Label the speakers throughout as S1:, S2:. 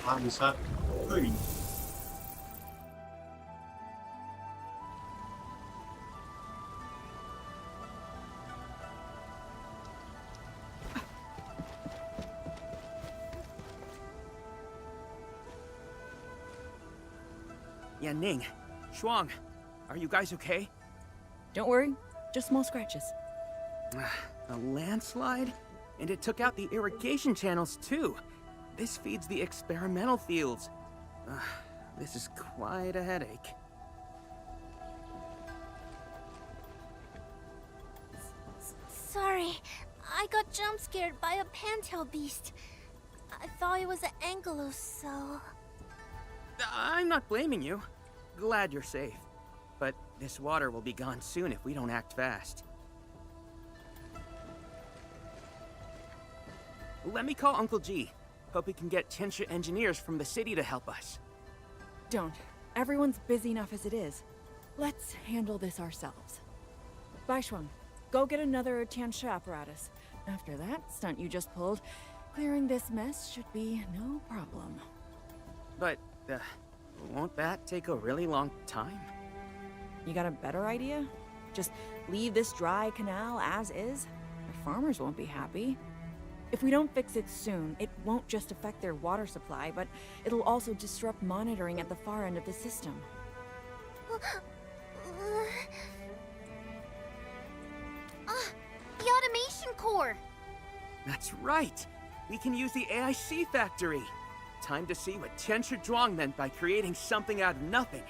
S1: Bangsat. Uy.
S2: Ning, Shuang, are you guys okay?
S3: Don't worry, just small scratches.
S2: A landslide? And it took out the irrigation channels too. This feeds the experimental fields. This is quite a headache.
S4: Sorry, I got jump scared by a pantail beast. I thought it was an angelos, so...
S2: I'm not blaming you. Glad you're safe. But this water will be gone soon if we don't act fast. Let me call Uncle G. Hope we can get Tensha engineers from the city to help us.
S3: Don't. Everyone's busy enough as it is. Let's handle this ourselves. Baishuang, go get another Tiansha apparatus. After that stunt you just pulled, clearing this mess should be no problem.
S2: But, won't that take a really long time?
S3: You got a better idea? Just leave this dry canal as is? Our farmers won't be happy. If we don't fix it soon, it won't just affect their water supply, but it'll also disrupt monitoring at the far end of the system.
S4: The automation core!
S2: That's right! We can use the AIC factory! Time to see what Tensha Zhuang meant by creating something out of nothing.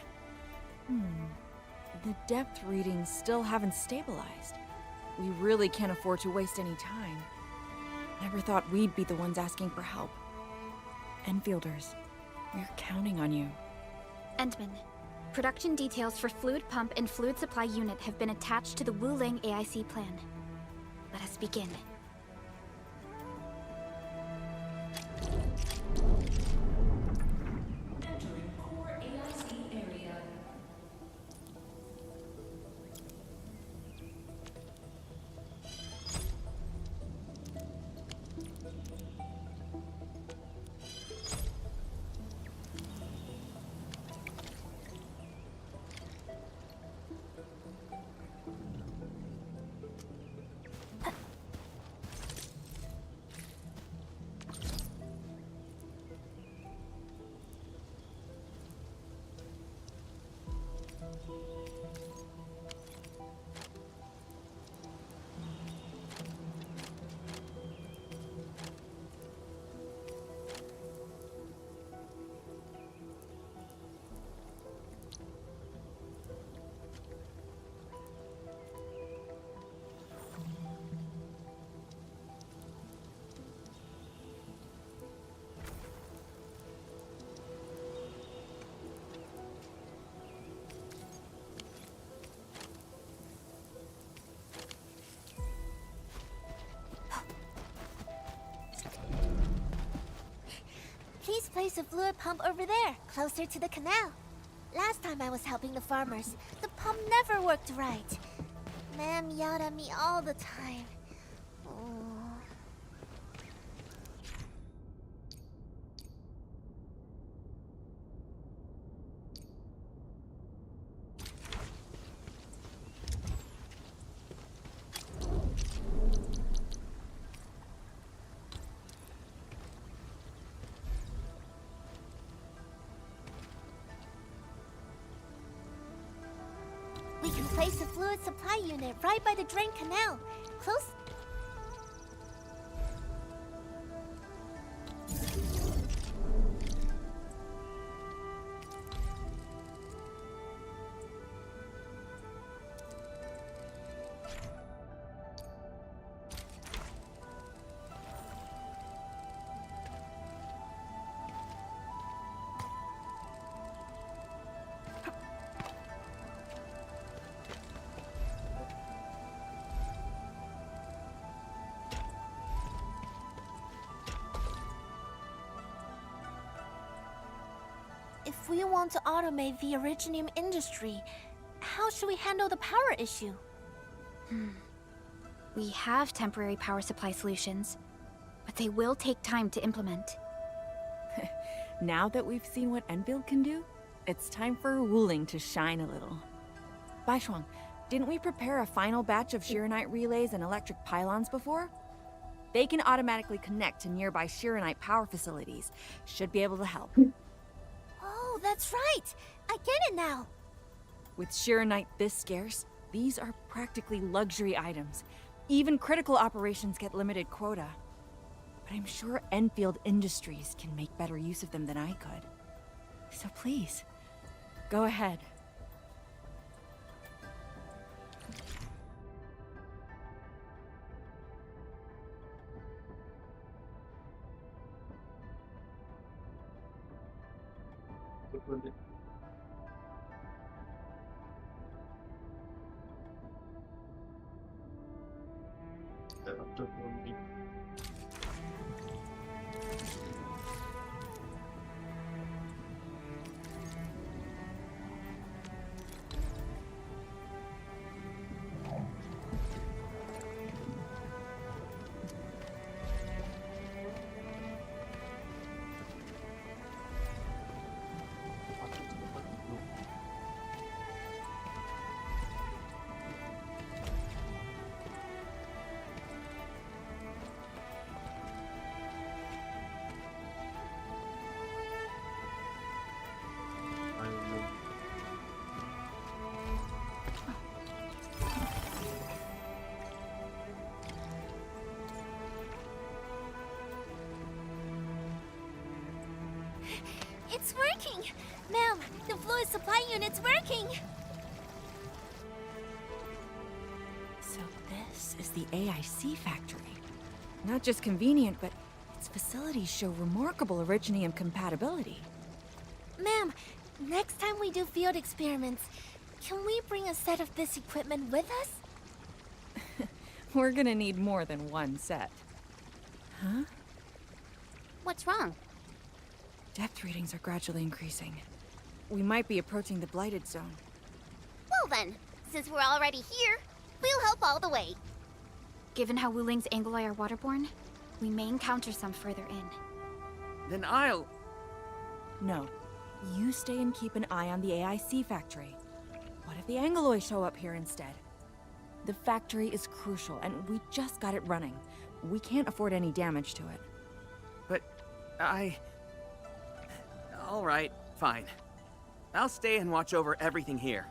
S3: The depth readings still haven't stabilized. We really can't afford to waste any time. Never thought we'd be the ones asking for help. Enfielders, we're counting on you.
S5: Endman, production details for fluid pump and fluid supply unit have been attached to the Wuling AIC plan. Let us begin.
S6: Entering core AIC area.
S4: Please place a fluid pump over there, closer to the canal. Last time I was helping the farmers, the pump never worked right. Ma'am yelled at me all the time. Oh. We can place a fluid supply unit right by the drain canal. Close. If we want to automate the originium industry, how should we handle the power issue?
S5: We have temporary power supply solutions, but they will take time to implement.
S3: Now that we've seen what Enfield can do, it's time for Wuling to shine a little. Baishuang, didn't we prepare a final batch of Shiranite relays and electric pylons before? They can automatically connect to nearby Shiranite power facilities. Should be able to help.
S4: Oh, that's right! I get it now!
S3: With Shiranite this scarce, these are practically luxury items. Even critical operations get limited quota. But I'm sure Enfield Industries can make better use of them than I could. So please, go ahead.
S4: It's working! Ma'am, the fluid supply unit's working!
S3: So this is the AIC factory. Not just convenient, but its facilities show remarkable originium compatibility.
S4: Ma'am, next time we do field experiments, can we bring a set of this equipment with us?
S3: We're gonna need more than one set. Huh?
S4: What's wrong?
S3: Depth readings are gradually increasing. We might be approaching the blighted zone.
S4: Well then, since we're already here, we'll help all the way.
S5: Given how Wuling's Angoloi are waterborne, we may encounter some further in.
S2: Then I'll...
S3: No. You stay and keep an eye on the AIC factory. What if the Angoloi show up here instead? The factory is crucial, and we just got it running. We can't afford any damage to it.
S2: But all right, fine. I'll stay and watch over everything here.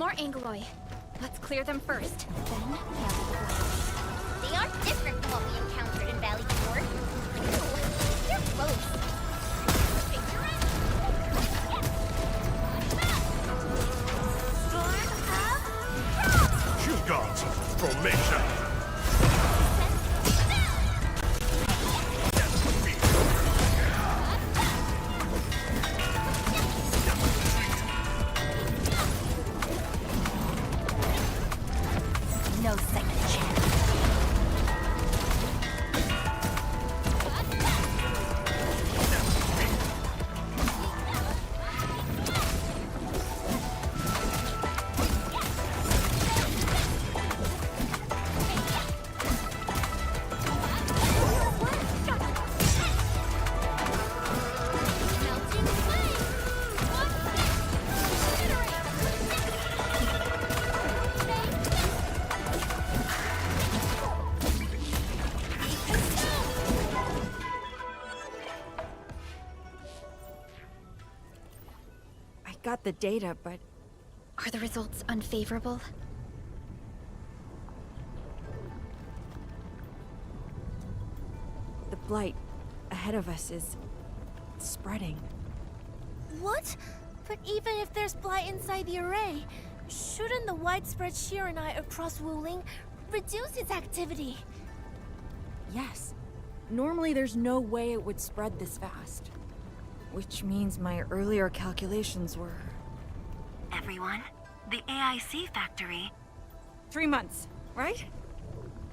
S5: more Angloy. Let's clear them first, then handle the rest.
S4: They are different from what we encountered in Valley before. Ooh, they're close.
S1: Shoe guards, formation!
S4: No second chance.
S3: I got the data, but
S5: Are the results unfavorable?
S3: the blight ahead of us is spreading.
S7: What? But even if there's blight inside the array, shouldn't the widespread Shiranite across Wuling reduce its activity?
S3: Yes. Normally there's no way it would spread this fast. Which means my earlier calculations were...
S8: Everyone, the AIC factory.
S3: 3 months, right?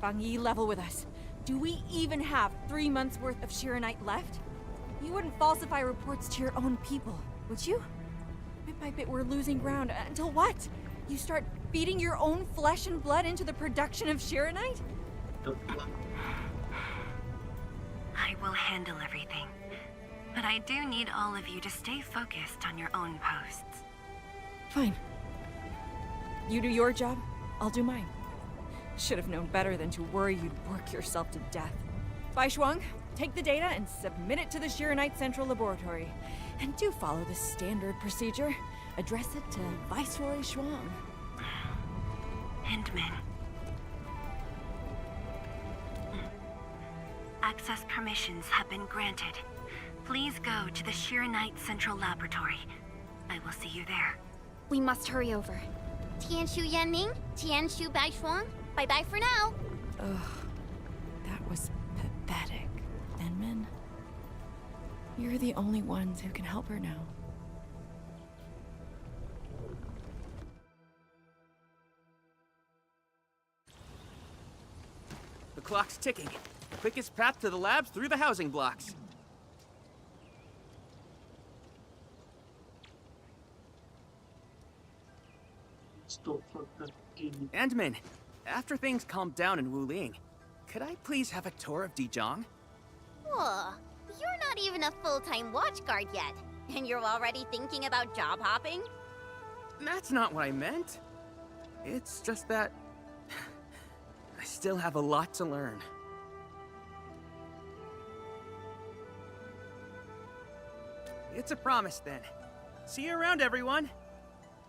S3: Bang Yi, level with us. Do we even have 3 months worth of Shiranite left? You wouldn't falsify reports to your own people, would you? Bit by bit we're losing ground. Until what? You start feeding your own flesh and blood into the production of Shiranite?
S8: I will handle everything. But I do need all of you to stay focused on your own posts.
S3: Fine. You do your job, I'll do mine. Should have known better than to worry you'd work yourself to death. Bai Shuang, take the data and submit it to the Shiranite Central Laboratory. And do follow the standard procedure. Address it to Viceroy Shuang.
S8: Hindman. Access permissions have been granted. Please go to the Shiranite Central Laboratory. I will see you there.
S5: We must hurry over.
S4: Tianshu Yanning, Tianshu Baishuang, bye-bye for now.
S3: Ugh, that was pathetic. Enman, you're the only ones who can help her now.
S2: The clock's ticking. Quickest path to the labs through the housing blocks. Andman, after things calm down in Wuling, could I please have a tour of Dijong?
S4: Whoa, you're not even a full-time watch guard yet, and you're already thinking about job hopping?
S2: That's not what I meant. It's just that... I still have a lot to learn. It's a promise, then. See you around, everyone!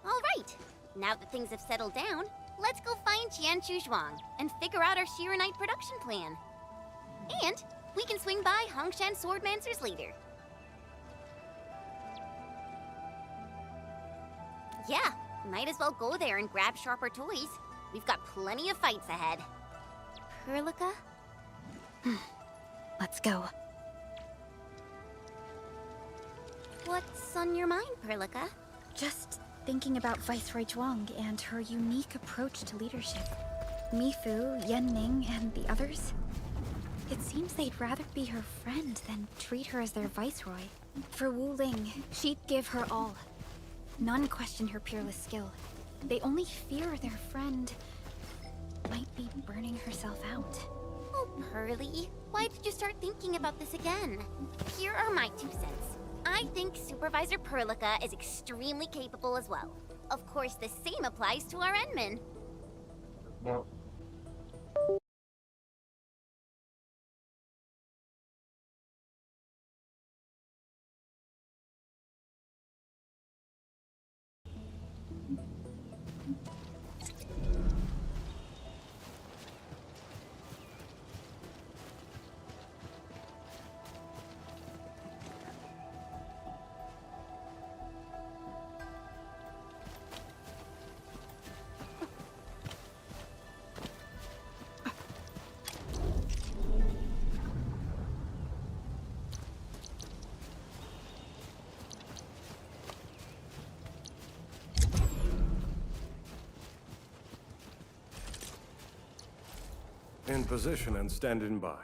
S4: All right, now that things have settled down, let's go find Tianshu Zhuang and figure out our Shiranite production plan. And we can swing by Hongshan Swordmancer's later. Yeah, might as well go there and grab sharper toys. We've got plenty of fights ahead. Perlica?
S5: Let's go.
S4: What's on your mind, Perlica?
S5: Just thinking about Viceroy Zhuang and her unique approach to leadership. Mifu, Yanning, and the others. It seems they'd rather be her friend than treat her as their viceroy. For Wu Ling, she'd give her all. None question her peerless skill. They only fear their friend might be burning herself out.
S4: Oh, Pearly, why did you start thinking about this again? Here are my 2 cents. I think Supervisor Perlica is extremely capable as well. Of course, the same applies to our Enman.
S1: in position and standing by.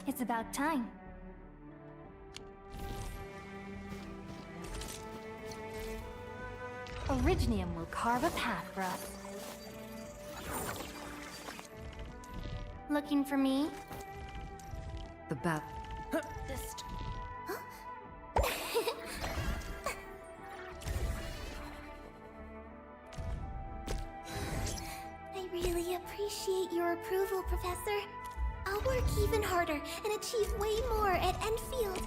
S4: It's about time. Originium will carve a path for us. Looking for me?
S8: The bat.
S4: Just... I really appreciate your approval, Professor. I'll work even harder and achieve way more at Endfield.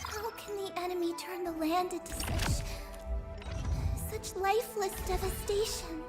S4: How can the enemy turn the land into such lifeless devastation?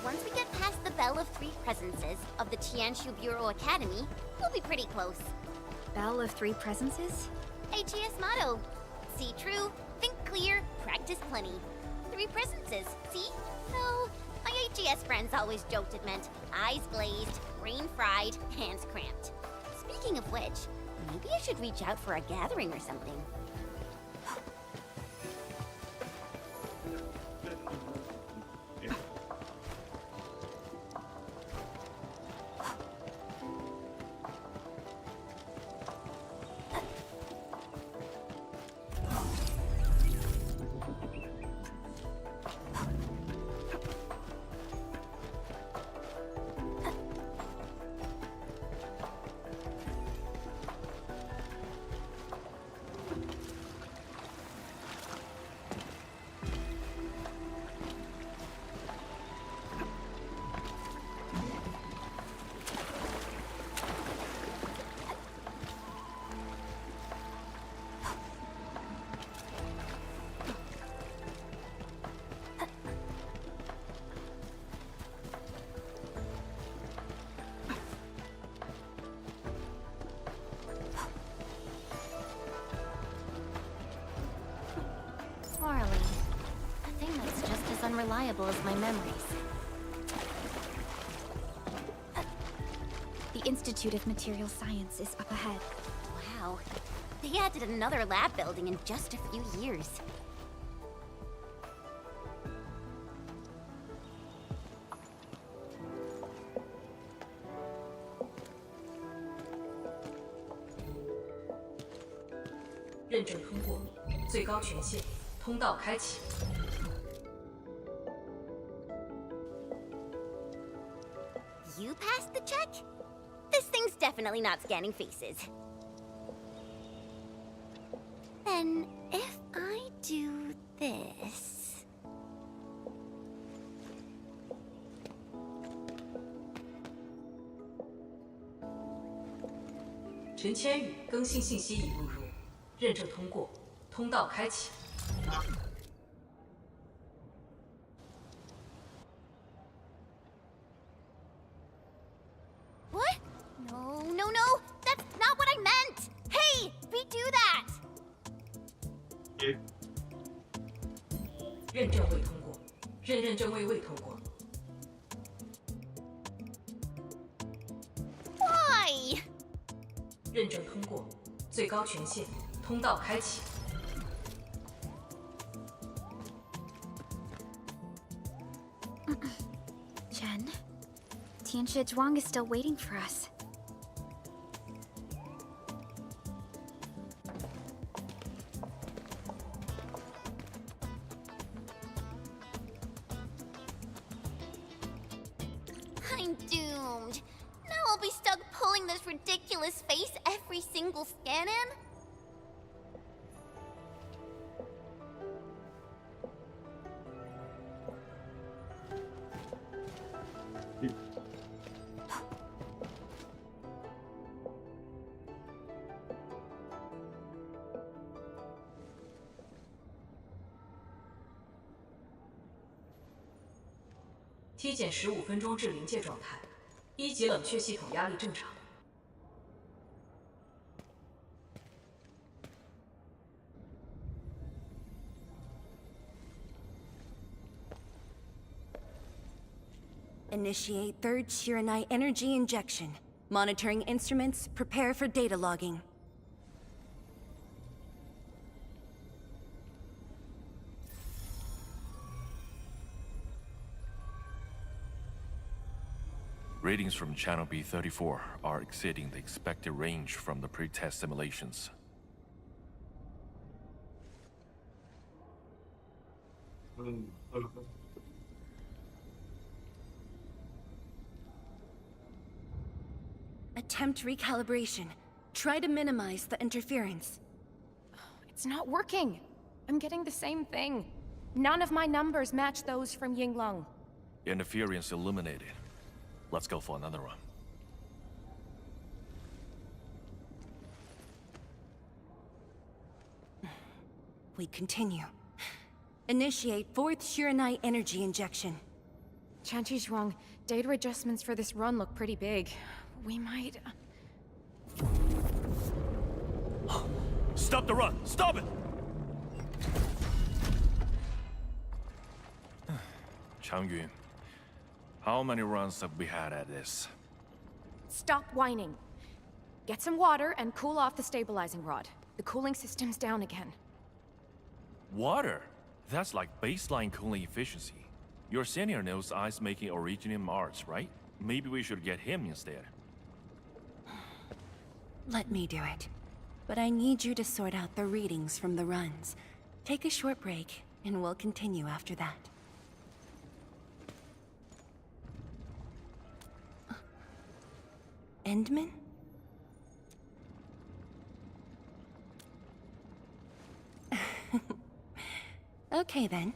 S9: Once we get past the Bell of Three Presences of the Tianshu Bureau Academy, we'll be pretty close.
S5: Bell of Three Presences?
S9: AGS motto. See true, think clear, practice plenty. Three presences, see? So, my AGS friends always joked it meant eyes glazed, brain fried, hands cramped. Speaking of which, maybe I should reach out for a gathering or something.
S10: reliable as my memories.
S5: The Institute of Material Science is up ahead.
S9: Wow. They added another lab building in just a few years. You passed the check? This thing's definitely not scanning faces. Then, if I do this... What? No, no, no! That's not what I meant! Hey! Redo that!
S6: 认证未通过，认证未通过。
S9: Why?
S6: 认证通过，最高权限，通道开启。
S5: Jen, Tianxia Zhuang is still waiting for us.
S9: I'm doomed. Now I'll be stuck pulling this ridiculous face every single scan-in?
S6: T 减15分钟至临界状态，1级冷却系统压力正常。
S8: Initiate third Shiranite energy injection. Monitoring instruments, prepare for data logging.
S11: Readings from channel B34 are exceeding the expected range from the pre-test simulations.
S8: Attempt recalibration. Try to minimize the interference.
S10: It's not working. I'm getting the same thing. None of my numbers match those from Yinglong.
S11: Interference eliminated. Let's go for another run.
S8: We continue. Initiate fourth Shiranite energy injection.
S10: Tianxia Zhuang, data adjustments for this run look pretty big. We might...
S11: Stop the run! Stop it! Changyun, how many runs have we had at this?
S10: Stop whining. Get some water and cool off the stabilizing rod. The cooling system's down again.
S11: Water? That's like baseline cooling efficiency. Your senior knows ice-making originium arts, right? Maybe we should get him instead.
S8: Let me do it. But I need you to sort out the readings from the runs. Take a short break, and we'll continue after that. Endman? Okay then.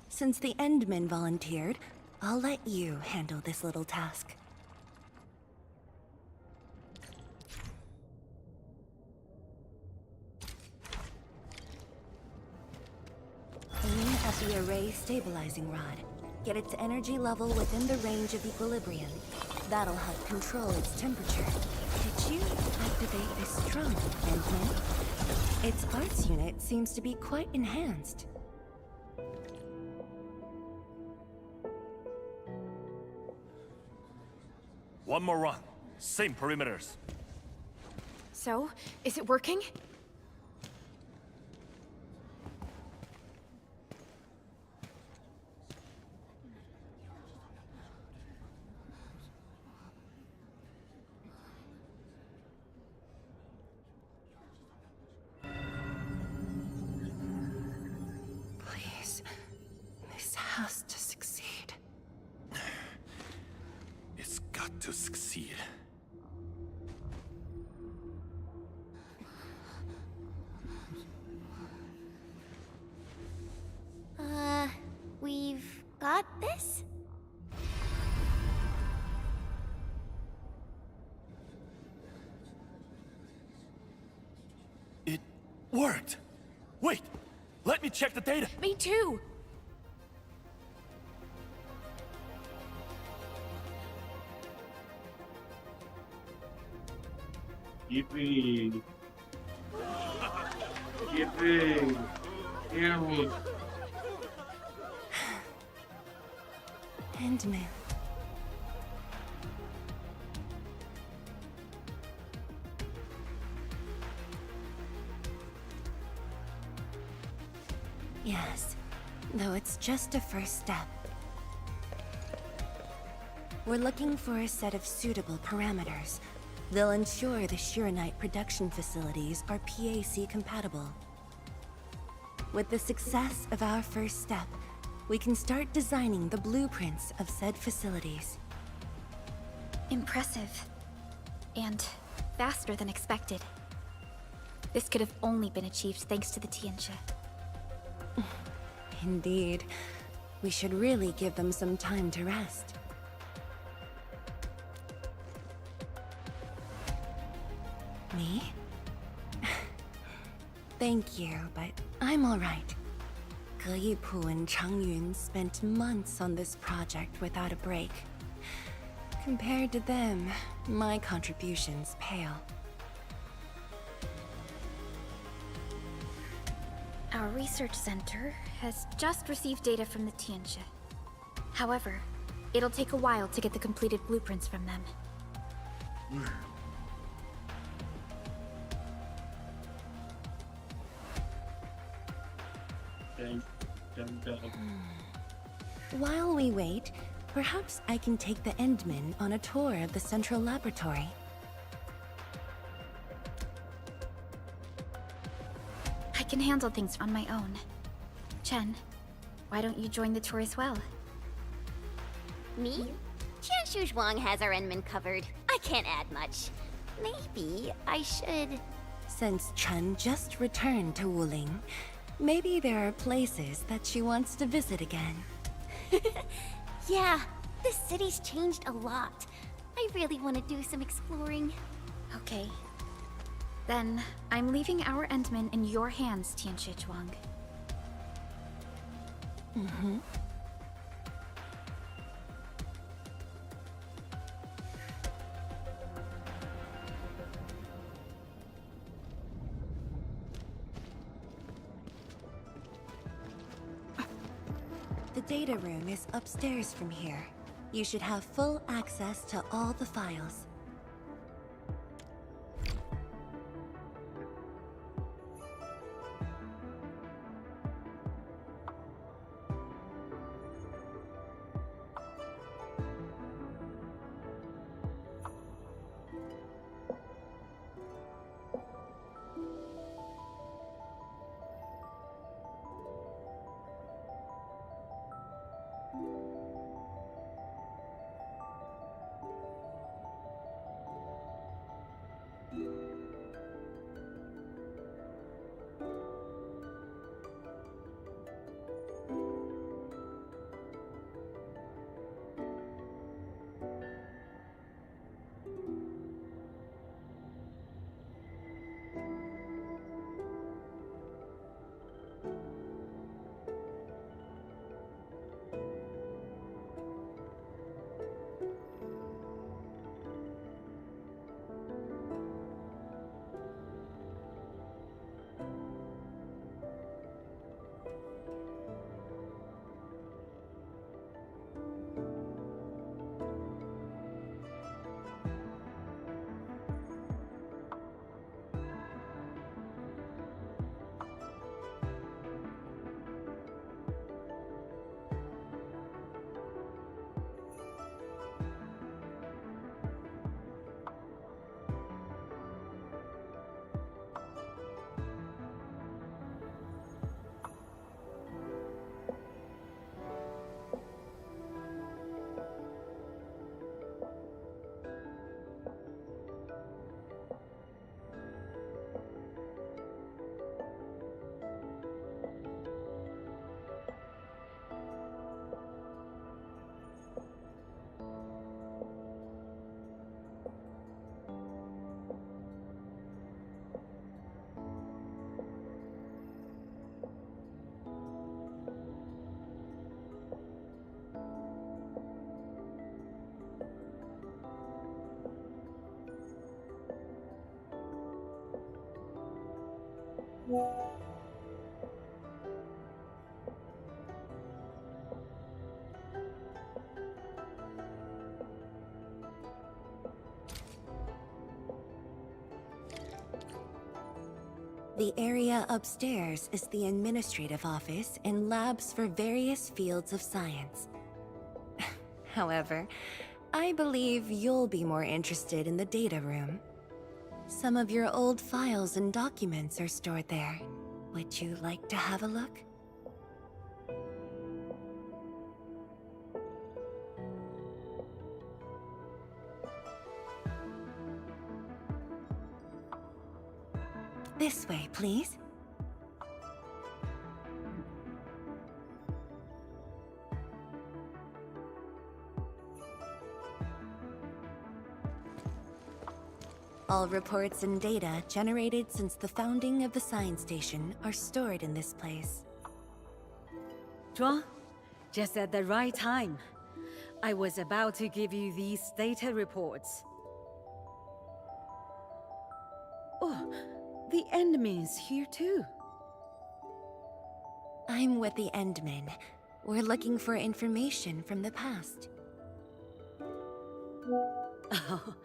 S8: Since the Endman volunteered, I'll let you handle this little task. Aim at the array stabilizing rod. Get its energy level within the range of equilibrium. That'll help control its temperature. Did you activate this strong, Endman? Its arts unit seems to be quite enhanced.
S11: One more run. Same perimeters.
S10: So, is it working?
S8: Please. This has to succeed.
S11: It's got to succeed.
S9: We've got this?
S11: It worked! Wait! Let me check the data!
S10: Me too!
S12: Yippee! Yippee! Hear me!
S8: Endman. Yes, though it's just a first step. We're looking for a set of suitable parameters. They'll ensure the Shiranite production facilities are PAC compatible. With the success of our first step, we can start designing the blueprints of said facilities.
S5: Impressive. And faster than expected. This could have only been achieved thanks to the Tianxia.
S8: Indeed. We should really give them some time to rest. Me? Thank you, but I'm alright. Ge Yipu and Changyun spent months on this project without a break. Compared to them, my contributions pale.
S5: Our research center has just received data from the Tianxia. However, it'll take a while to get the completed blueprints from them.
S8: While we wait, perhaps I can take the Endmen on a tour of the central laboratory.
S5: I can handle things on my own. Chen, why don't you join the tour as well?
S9: Me? Qian Shuzhuang has our Enman covered. I can't add much. Maybe I should...
S8: Since Chen just returned to Wuling, maybe there are places that she wants to visit again.
S9: Yeah, this city's changed a lot. I really want to do some exploring.
S5: Okay. Then, I'm leaving our Endman in your hands, Tianxia Zhuang.
S8: Mm-hmm. The data room is upstairs from here. You should have full access to all the files. The area upstairs is the administrative office and labs for various fields of science. However, I believe you'll be more interested in the data room. Some of your old files and documents are stored there. Would you like to have a look? This way, please. All reports and data generated since the founding of the science station are stored in this place.
S13: Zhuang, just at the right time. I was about to give you these data reports. Oh, the Endman's here too.
S8: I'm with the Endmen. We're looking for information from the past.
S13: Oh,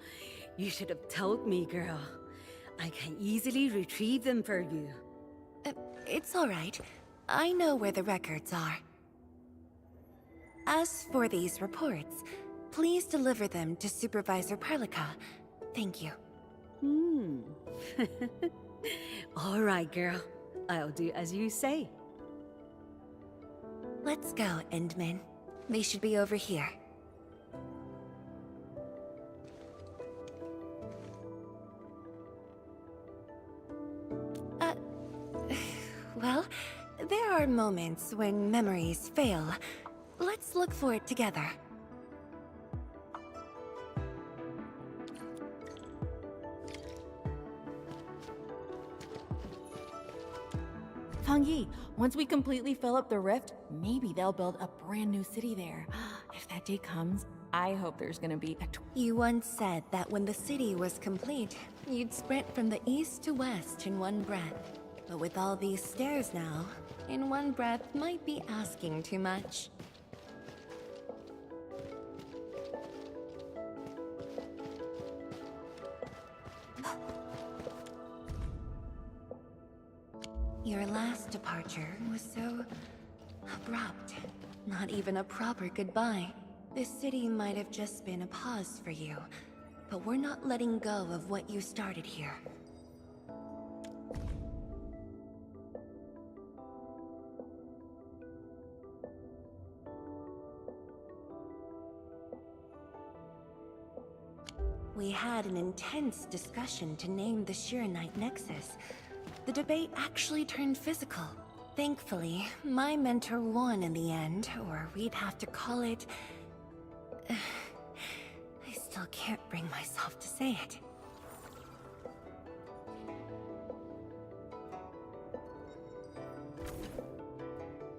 S13: you should have told me, girl. I can easily retrieve them for you.
S8: It's all right. I know where the records are. As for these reports, please deliver them to Supervisor Perlica. Thank you.
S13: All right, girl. I'll do as you say.
S8: Let's go, Endman. They should be over here. Well, there are moments when memories fail. Let's look for it together.
S3: Fangyi, once we completely fill up the rift, maybe they'll build a brand new city there. If that day comes, I hope there's gonna be a...
S8: You once said that when the city was complete, you'd sprint from the east to west in one breath. But with all these stairs now, in one breath might be asking too much. Your last departure was so abrupt. Not even a proper goodbye. This city might have just been a pause for you, but we're not letting go of what you started here. We had an intense discussion to name the Shiranite Nexus. The debate actually turned physical. Thankfully, my mentor won in the end, or we'd have to call it... I still can't bring myself to say it.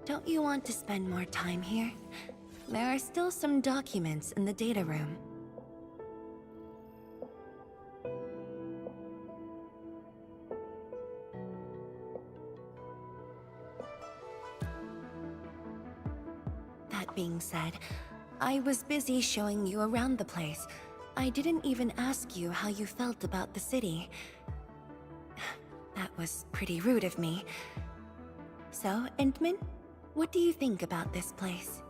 S8: Don't you want to spend more time here? There are still some documents in the data room. That being said, I was busy showing you around the place. I didn't even ask you how you felt about the city. That was pretty rude of me. So, Endman, what do you think about this place?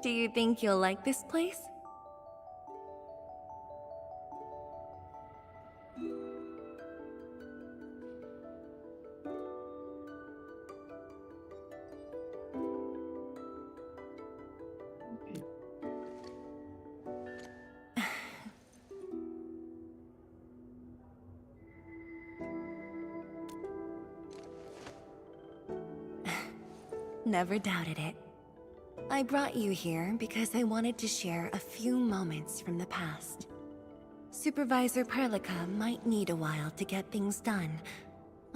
S8: Do you think you'll like this place? Never doubted it. I brought you here because I wanted to share a few moments from the past. Supervisor Perlica might need a while to get things done.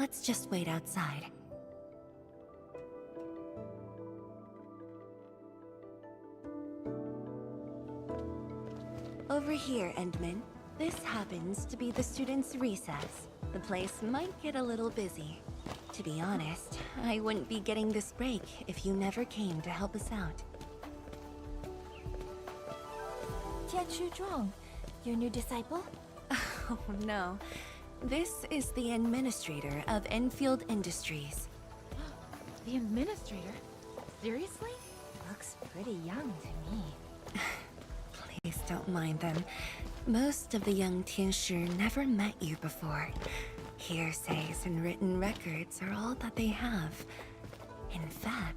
S8: Let's just wait outside. Over here, Endman. This happens to be the students' recess. The place might get a little busy. To be honest, I wouldn't be getting this break if you never came to help us out.
S4: Tianshu Zhuang, your new disciple?
S8: Oh no. This is the administrator of Enfield Industries.
S10: The administrator? Seriously?
S8: Looks pretty young to me. Please don't mind them. Most of the young Tianshi never met you before. Hearsays and written records are all that they have. In fact...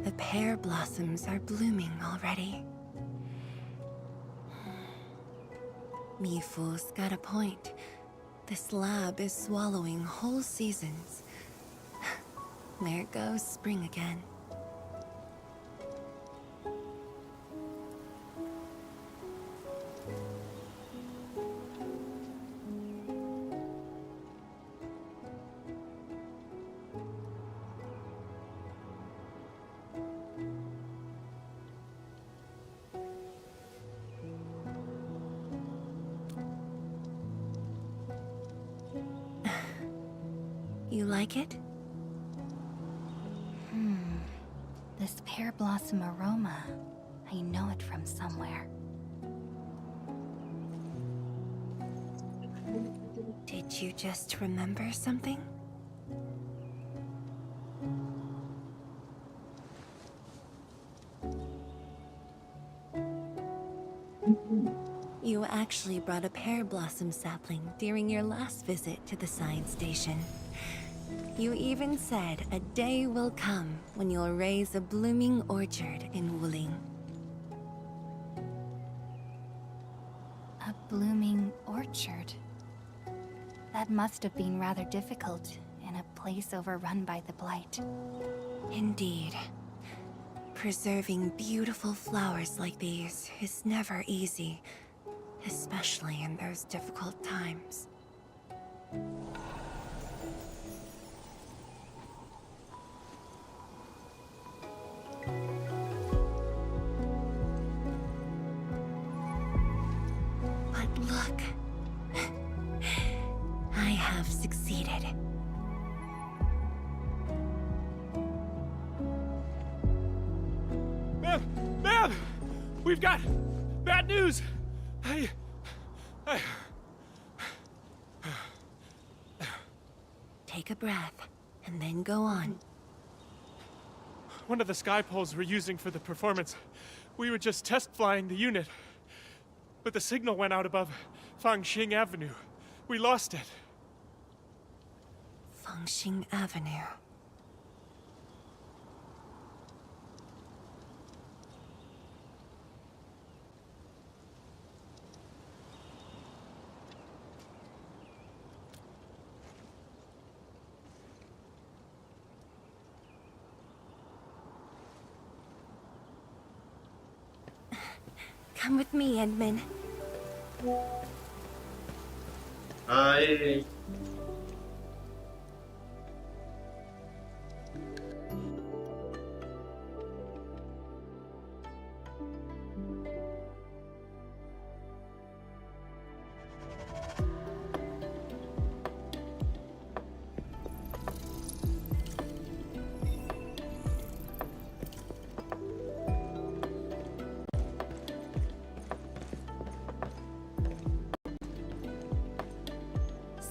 S8: The pear blossoms are blooming already. Mifu's got a point. This lab is swallowing whole seasons. There goes spring again. You like it?
S5: This pear blossom aroma. I know it from somewhere.
S8: Did you just remember something? You actually brought a pear blossom sapling during your last visit to the science station. You even said a day will come when you'll raise a blooming orchard in Wuling.
S5: A blooming orchard? That must have been rather difficult in a place overrun by the Blight.
S8: Indeed. Preserving beautiful flowers like these is never easy, especially in those difficult times. But look, I have succeeded.
S1: Ma'am! We've got bad news!
S8: Take a breath, and then go on.
S14: One of the sky poles we're using for the performance. We were just test flying the unit. But the signal went out above Fangxing Avenue. We lost it.
S8: Fangxing Avenue. Come with me, Endman.
S12: Hi.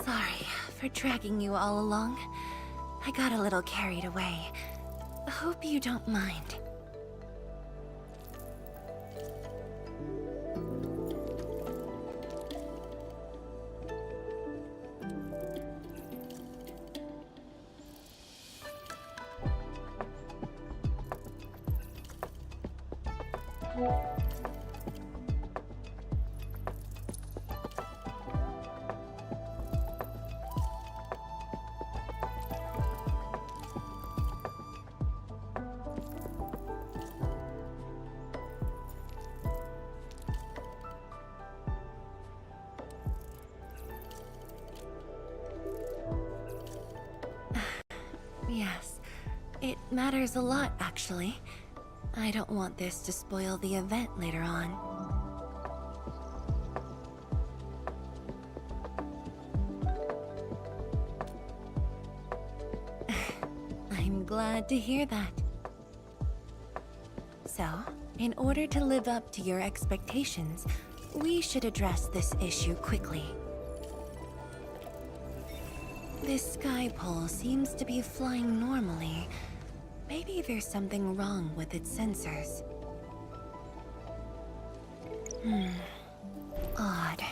S8: Sorry for dragging you all along. I got a little carried away. Hope you don't mind. Yes, it matters a lot, actually. I don't want this to spoil the event later on. I'm glad to hear that. So, in order to live up to your expectations, we should address this issue quickly. This sky pole seems to be flying normally. Maybe there's something wrong with its sensors. Odd.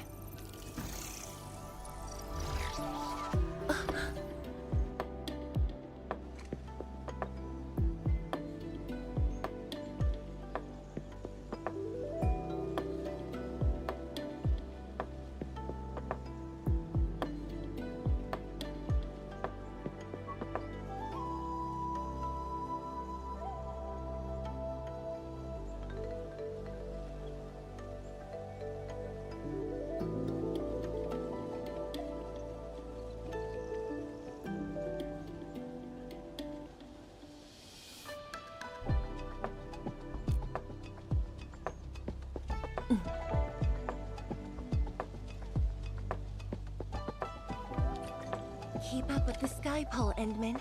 S8: Keep up with the sky pole, Endman.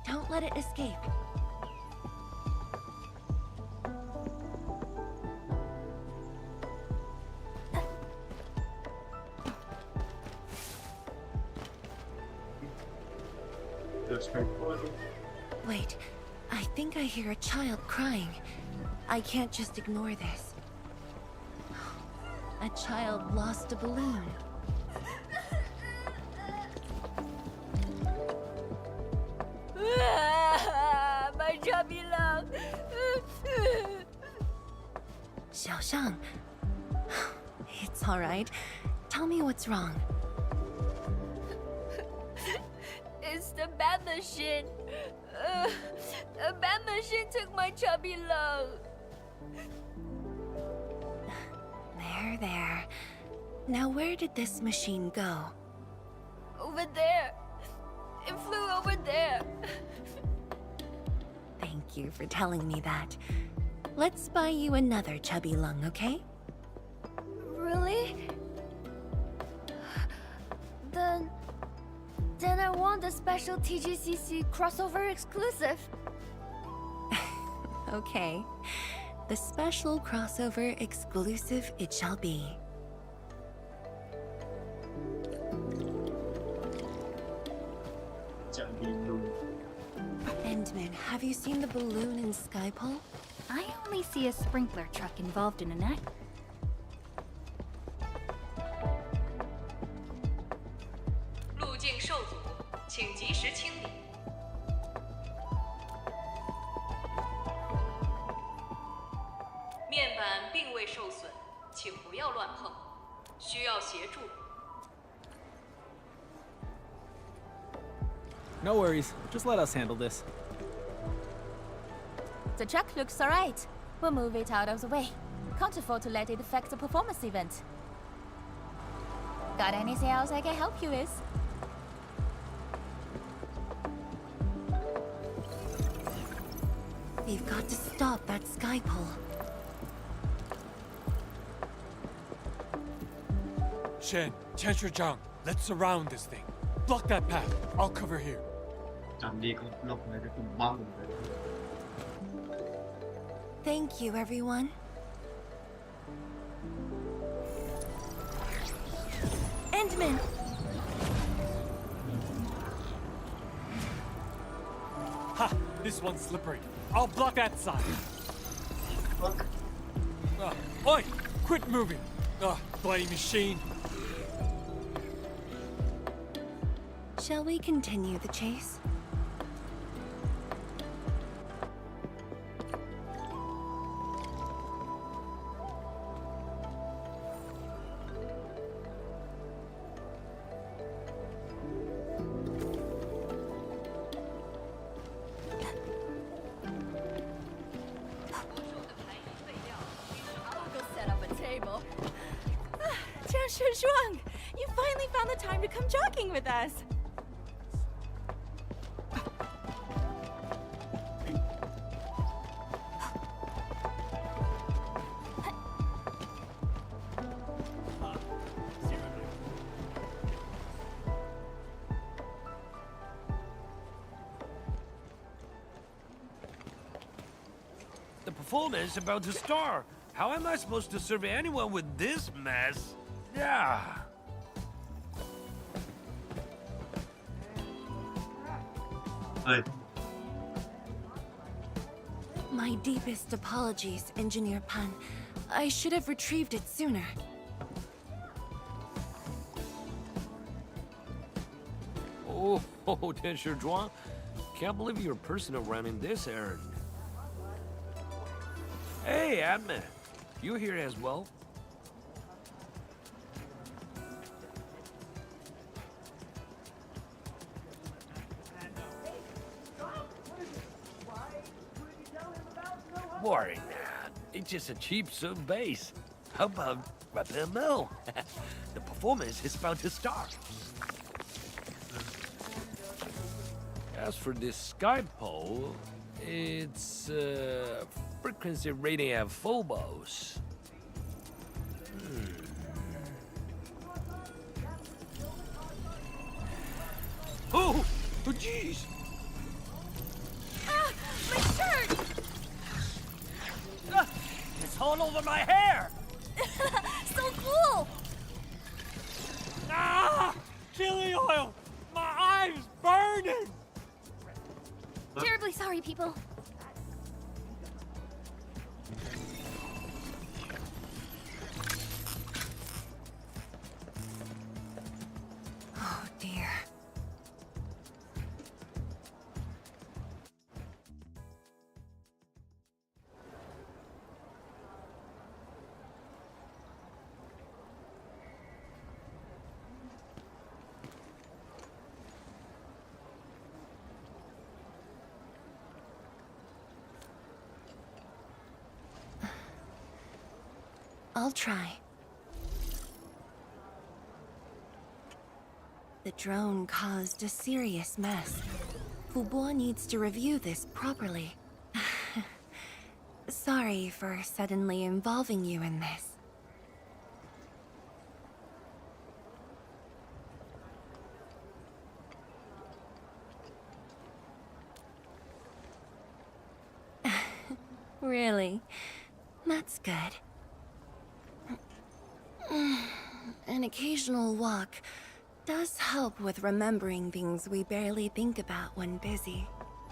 S8: Don't let it escape. Wait, I think I hear a child crying. I can't just ignore this. A child lost a balloon.
S3: My chubby love.
S8: Xiaoshang. It's all right. Tell me what's wrong.
S3: It's the bat machine. The bat machine took my chubby love.
S8: There. Now where did this machine go?
S3: Over there. It flew over there.
S8: Thank you for telling me that. Let's buy you another chubby lung, okay?
S7: Really? Then I want the special TGCC crossover exclusive.
S8: Okay. The special crossover exclusive it shall be. Endman, have you seen the balloon in Skypole?
S5: I only see a sprinkler truck involved in a net.
S6: 路径受阻，请及时清理。面板并未受损，请不要乱碰。需要协助。
S15: No worries. Just let us handle this.
S7: The truck looks alright. We'll move it out of the way. Can't afford to let it affect the performance event. Got anything else I can help you with?
S8: We've got to stop that Skypole.
S14: Shen, Chancellor Zhang, let's surround this thing. Block that path. I'll cover here.
S8: Thank you, everyone. Endman!
S14: Ha! This one's slippery. I'll block that side. Oi! Quit moving! Bloody machine.
S8: Shall we continue the chase?
S3: Zhuang, you finally found the time to come jogging with us.
S16: The performance is about to start. How am I supposed to serve anyone with this mess? Yeah.
S12: Hi.
S8: My deepest apologies, Engineer Pan. I should have retrieved it sooner.
S16: Oh, Tensher Zhuang. Can't believe you're personal running this errand. Hey, admin. You here as well? Worry not. It's just a cheap soup base. How about rapping a mill? The performance is about to start. As for this sky pole, it's frequency rating at phobos. Oh, jeez!
S3: Ah, my shirt!
S16: It's all over my hair!
S7: So cool!
S1: Ah! Chili oil! My eyes burning!
S7: Terribly sorry, people.
S8: Oh dear. I'll try. The drone caused a serious mess. Fubo needs to review this properly. Sorry for suddenly involving you in this. Really? That's good. An occasional walk does help with remembering things we barely think about when busy.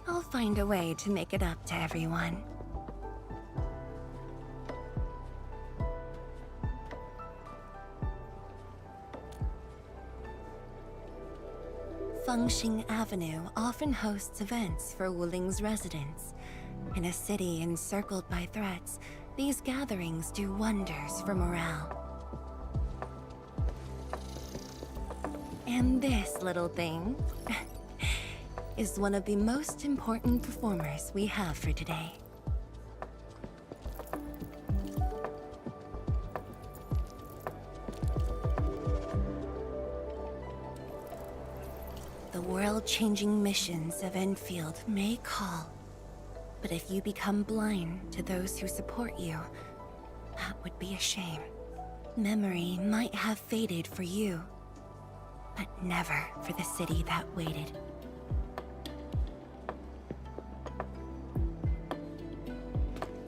S8: I'll find a way to make it up to everyone. Fengxing Avenue often hosts events for Wuling's residents. In a city encircled by threats, these gatherings do wonders for morale. And this little thing is one of the most important performers we have for today. The world-changing missions of Enfield may call, but if you become blind to those who support you, that would be a shame. Memory might have faded for you, but never for the city that waited.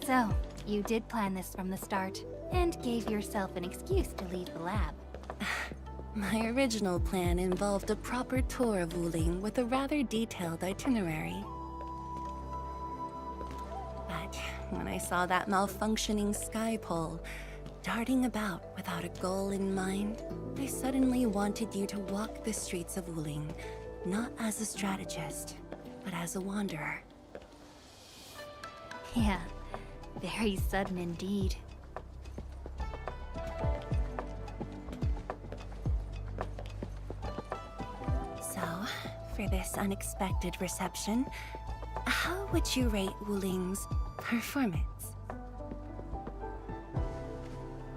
S17: So, you did plan this from the start, and gave yourself an excuse to leave the lab.
S8: My original plan involved a proper tour of Wuling with a rather detailed itinerary. But when I saw that malfunctioning sky pole, darting about without a goal in mind, I suddenly wanted you to walk the streets of Wuling, not as a strategist, but as a wanderer.
S17: Yeah, very sudden indeed.
S8: So, for this unexpected reception, how would you rate Wuling's performance?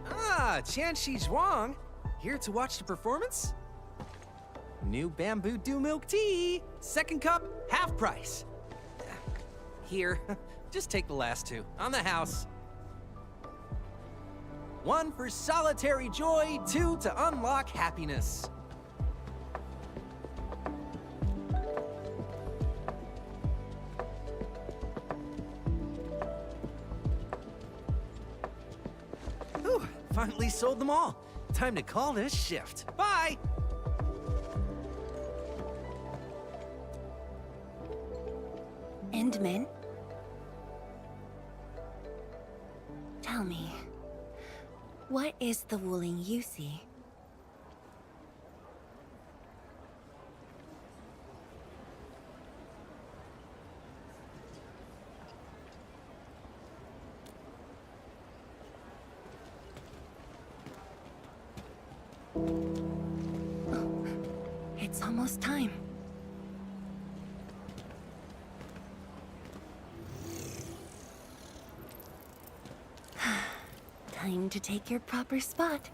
S18: Ah, Qianxi Zhuang. here to watch the performance? New bamboo dew milk tea! Second cup, half price. Here, just take the last two, on the house. One for solitary joy, two to unlock happiness. Whew, finally sold them all. Time to call this shift. Bye!
S8: Endman? Tell me, what is the Wuling you see? Oh, it's almost time. Time to take your proper spot.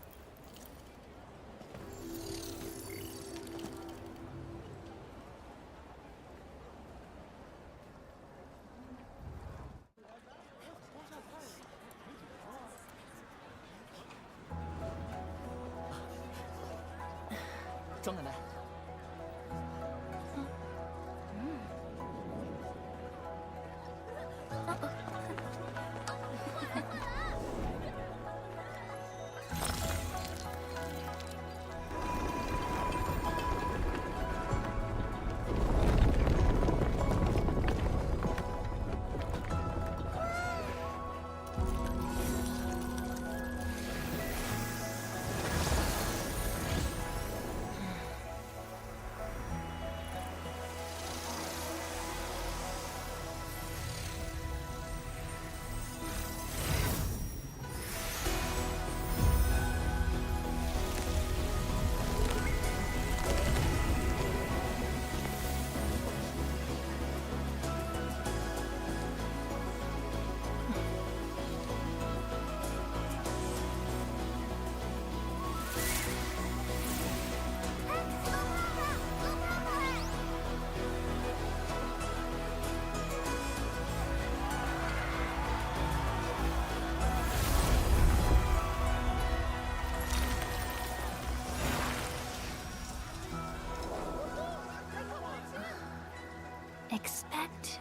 S17: Expect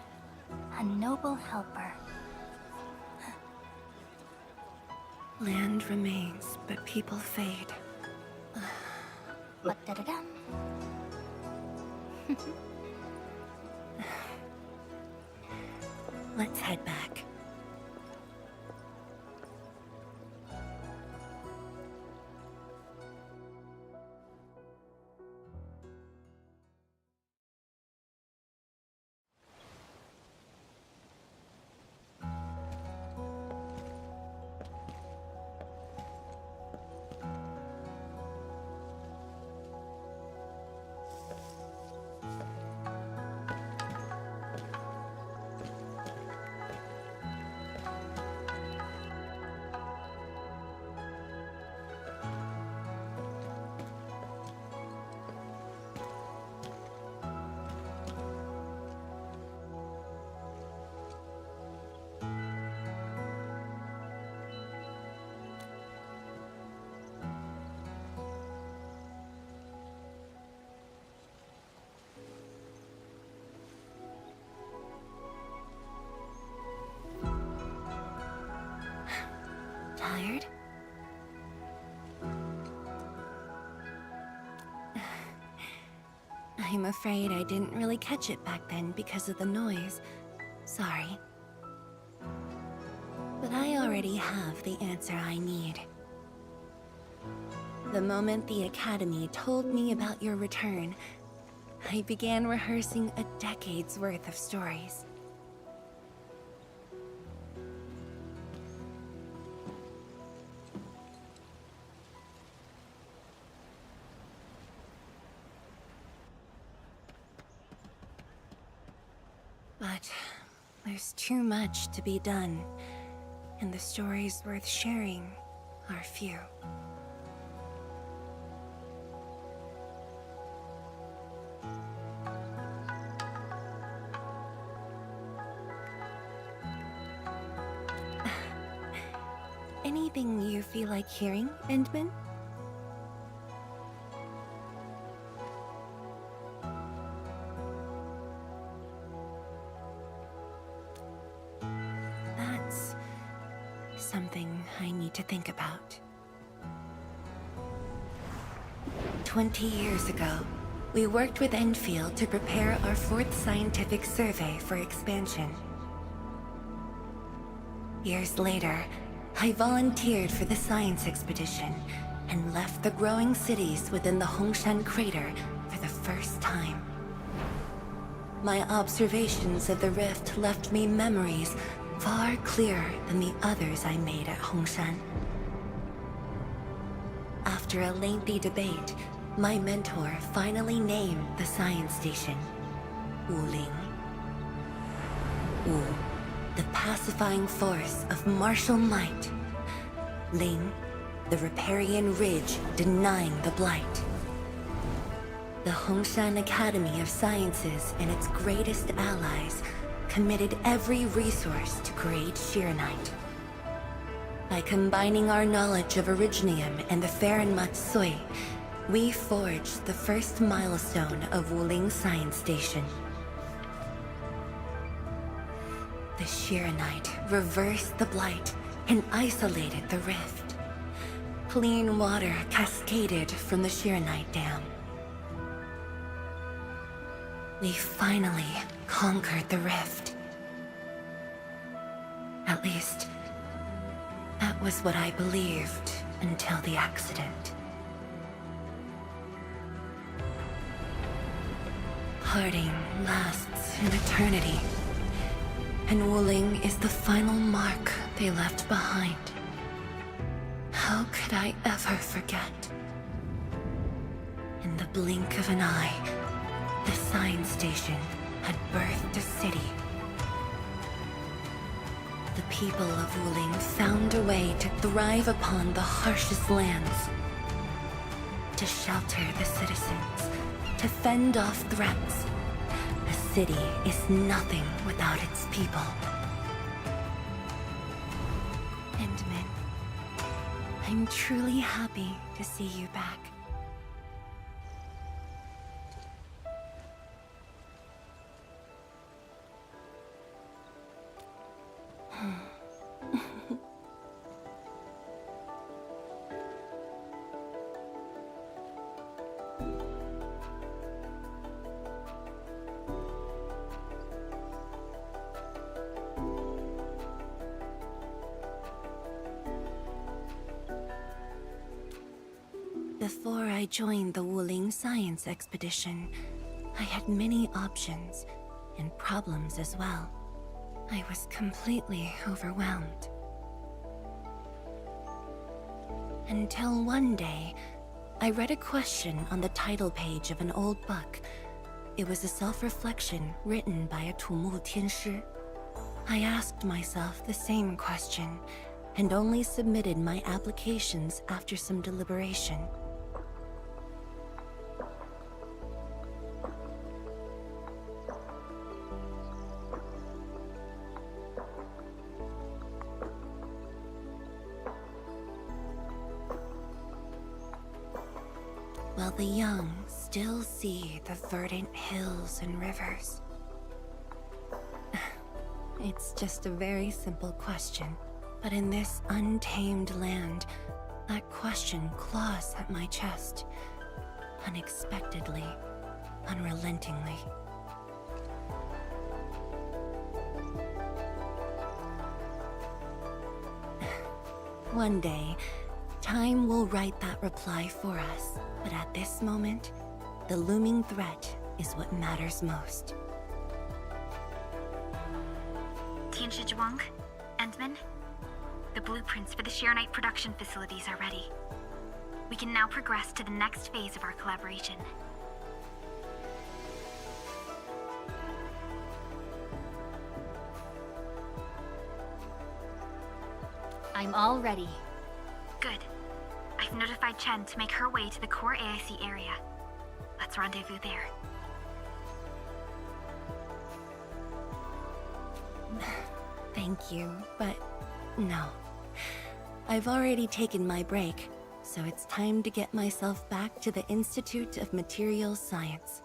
S17: a noble helper.
S8: Land remains, but people fade.
S17: Ba-da-da-dum.
S8: Let's head back. Tired? I'm afraid I didn't really catch it back then because of the noise. Sorry. But I already have the answer I need. The moment the Academy told me about your return, I began rehearsing a decade's worth of stories. But there's too much to be done, and the stories worth sharing are few. anything you feel like hearing, Endman? That's something I need to think about. 20 years ago, we worked with Endfield to prepare our 4th scientific survey for expansion. Years later, I volunteered for the science expedition and left the growing cities within the Hongshan crater for the first time. My observations of the rift left me memories far clearer than the others I made at Hongshan. After a lengthy debate, my mentor finally named the science station Wuling. Wu, the pacifying force of martial might. Ling, the riparian ridge denying the blight. The Hongshan Academy of Sciences and its greatest allies committed every resource to create Shiranite. By combining our knowledge of Originium and the Farron Matsui, we forged the first milestone of Wuling Science Station. The Shiranite reversed the blight and isolated the rift. Clean water cascaded from the Shiranite Dam. We finally conquered the rift. At least, that was what I believed until the accident. Parting lasts an eternity, and Wuling is the final mark they left behind. How could I ever forget? In the blink of an eye, the science station had birthed a city. The people of Wuling found a way to thrive upon the harshest lands, to shelter the citizens, to fend off threats. A city is nothing without its people. Endman, I'm truly happy to see you back. Before I joined the Wuling Science Expedition, I had many options, and problems as well. I was completely overwhelmed. Until one day, I read a question on the title page of an old book. It was a self-reflection written by a Tumu Tianshi. I asked myself the same question, and only submitted my applications after some deliberation. While the young still see the verdant hills and rivers. It's just a very simple question, but in this untamed land, that question claws at my chest, unexpectedly, unrelentingly. One day, time will write that reply for us, but at this moment, the looming threat is what matters most.
S5: Tianshi Zhuang, Endman, the blueprints for the Shiranite production facilities are ready. We can now progress to the next phase of our collaboration.
S17: I'm all ready.
S5: Good. I've notified Chen to make her way to the core AIC area. Let's rendezvous there.
S8: Thank you, but no. I've already taken my break, so it's time to get myself back to the Institute of Materials Science.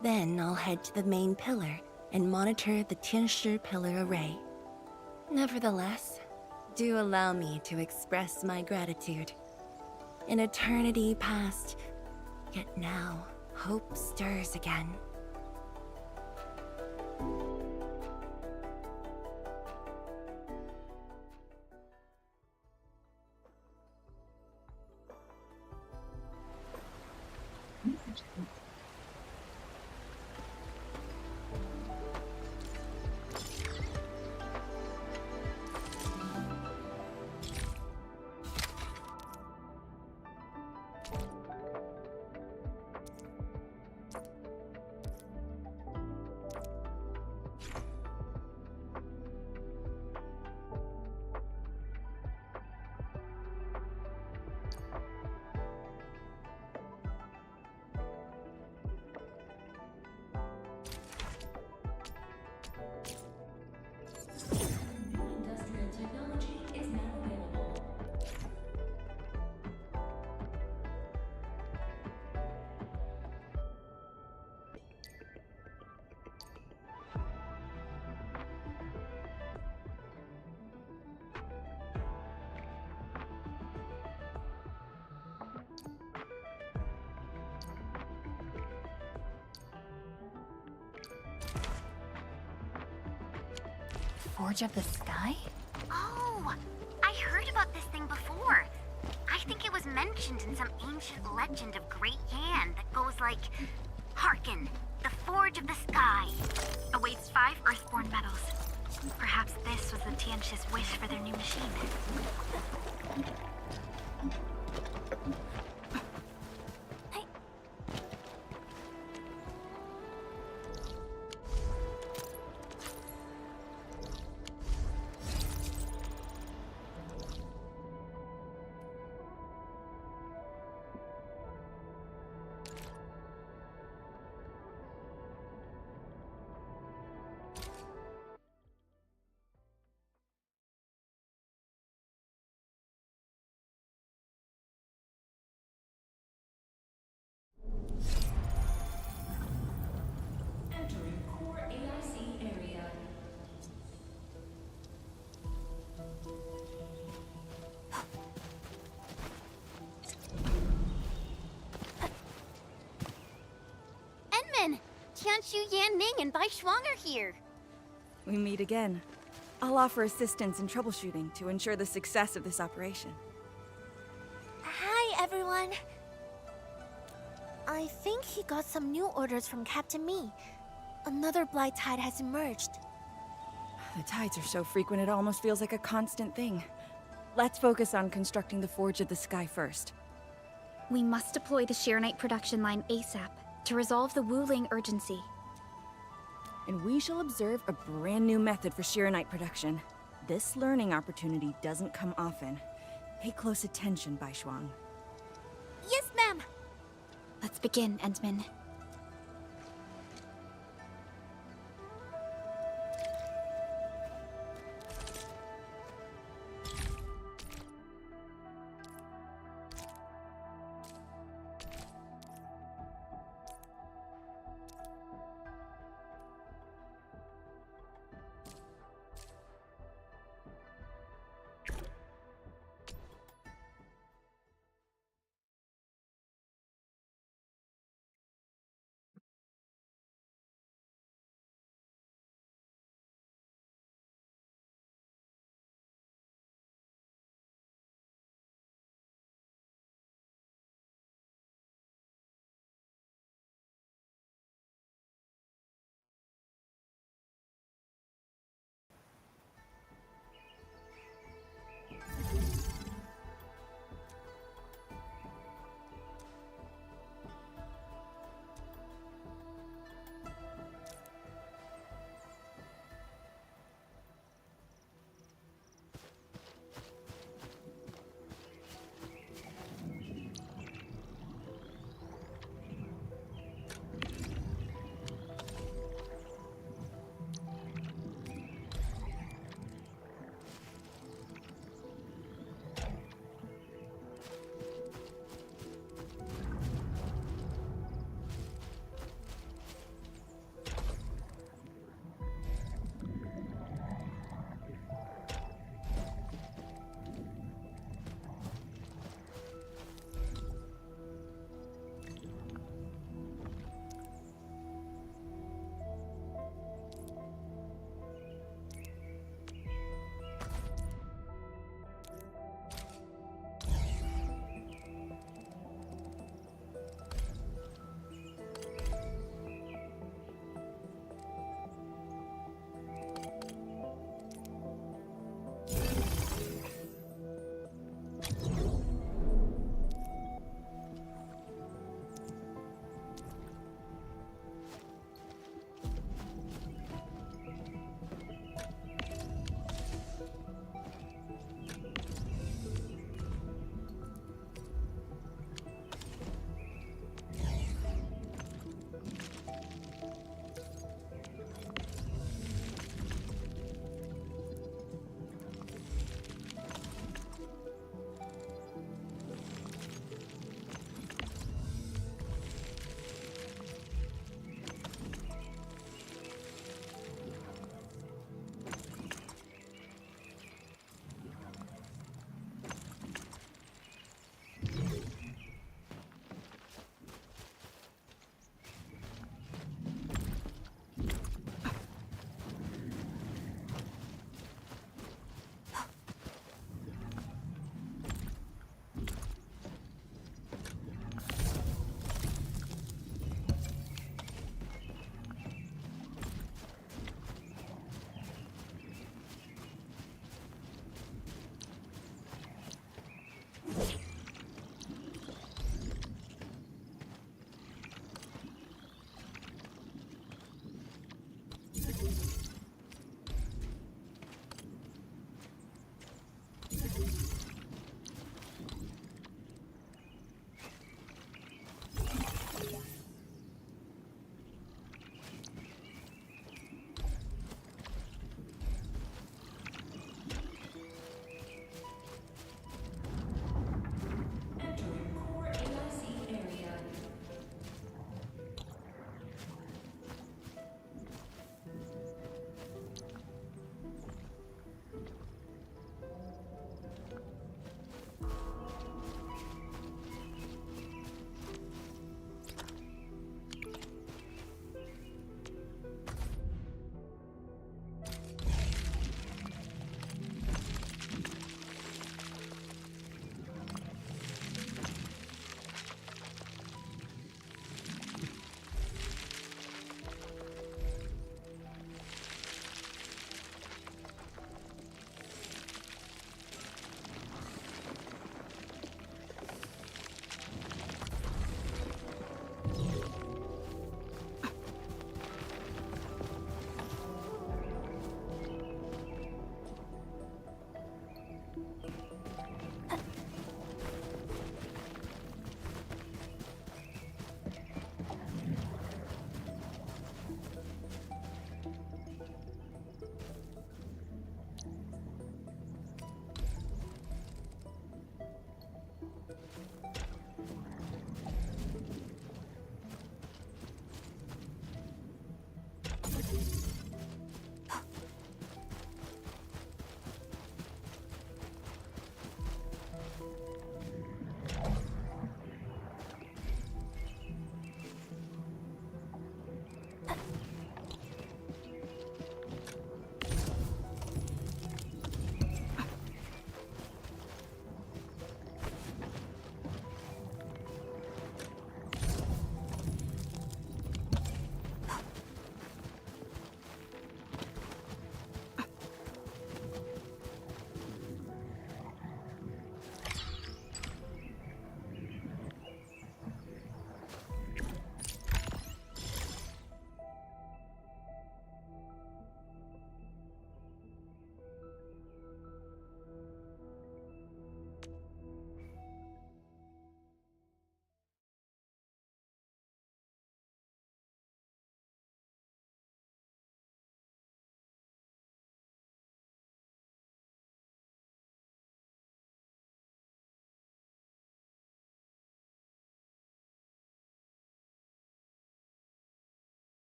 S8: Then I'll head to the main pillar and monitor the Tianshi pillar array. Nevertheless, do allow me to express my gratitude. An eternity passed, yet now hope stirs again.
S17: Forge of the Sky?
S19: Oh, I heard about this thing before. I think it was mentioned in some ancient legend of Great Yan that goes like, Hearken, the Forge of the Sky awaits 5 Earthborn metals. Perhaps this was the Tianshi's wish for their new machine.
S6: Entering core AIC area.
S9: Enman! Tianshu, Yan Ning, and Bai Shuang are here.
S3: We meet again. I'll offer assistance in troubleshooting to ensure the success of this operation.
S7: Hi, everyone. I think he got some new orders from Captain Mi. Another blight tide has emerged.
S3: The tides are so frequent it almost feels like a constant thing. Let's focus on constructing the Forge of the Sky first.
S5: We must deploy the Sheeranite production line ASAP to resolve the Wuling urgency.
S3: And we shall observe a brand new method for Sheeranite production. This learning opportunity doesn't come often. Pay close attention, Bai Shuang.
S7: Yes, ma'am.
S5: Let's begin, Endman.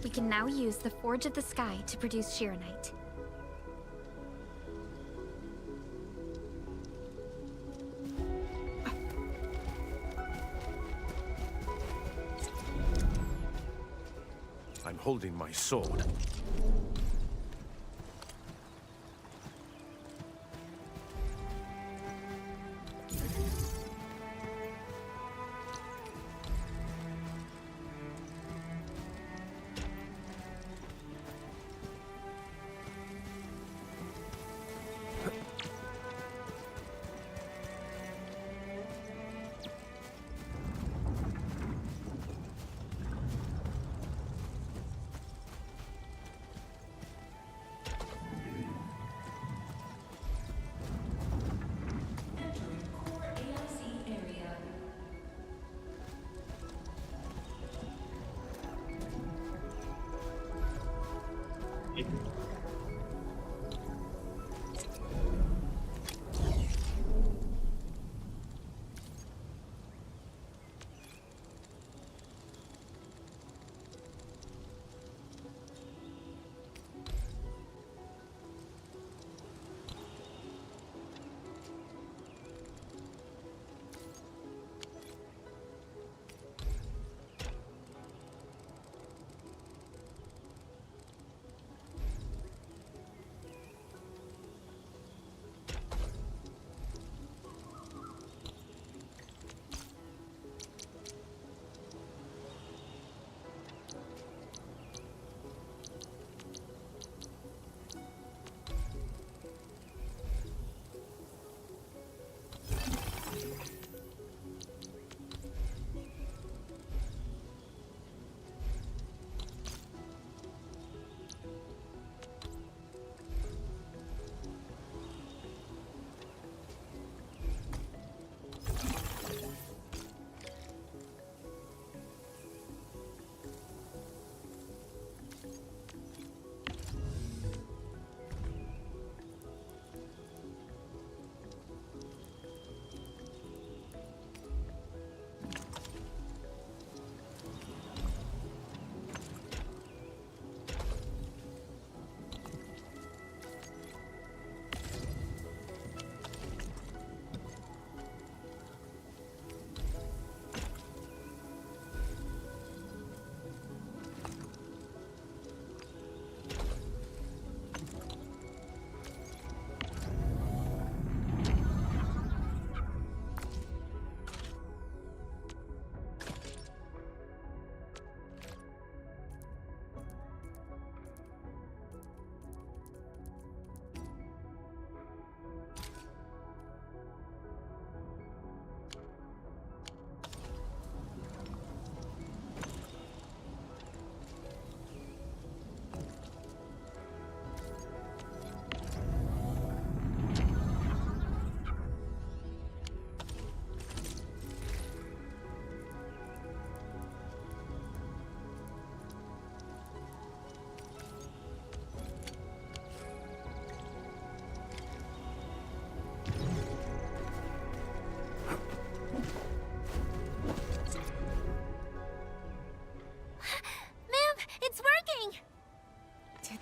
S5: We can now use the Forge of the Sky to produce Shironite.
S16: I'm holding my sword.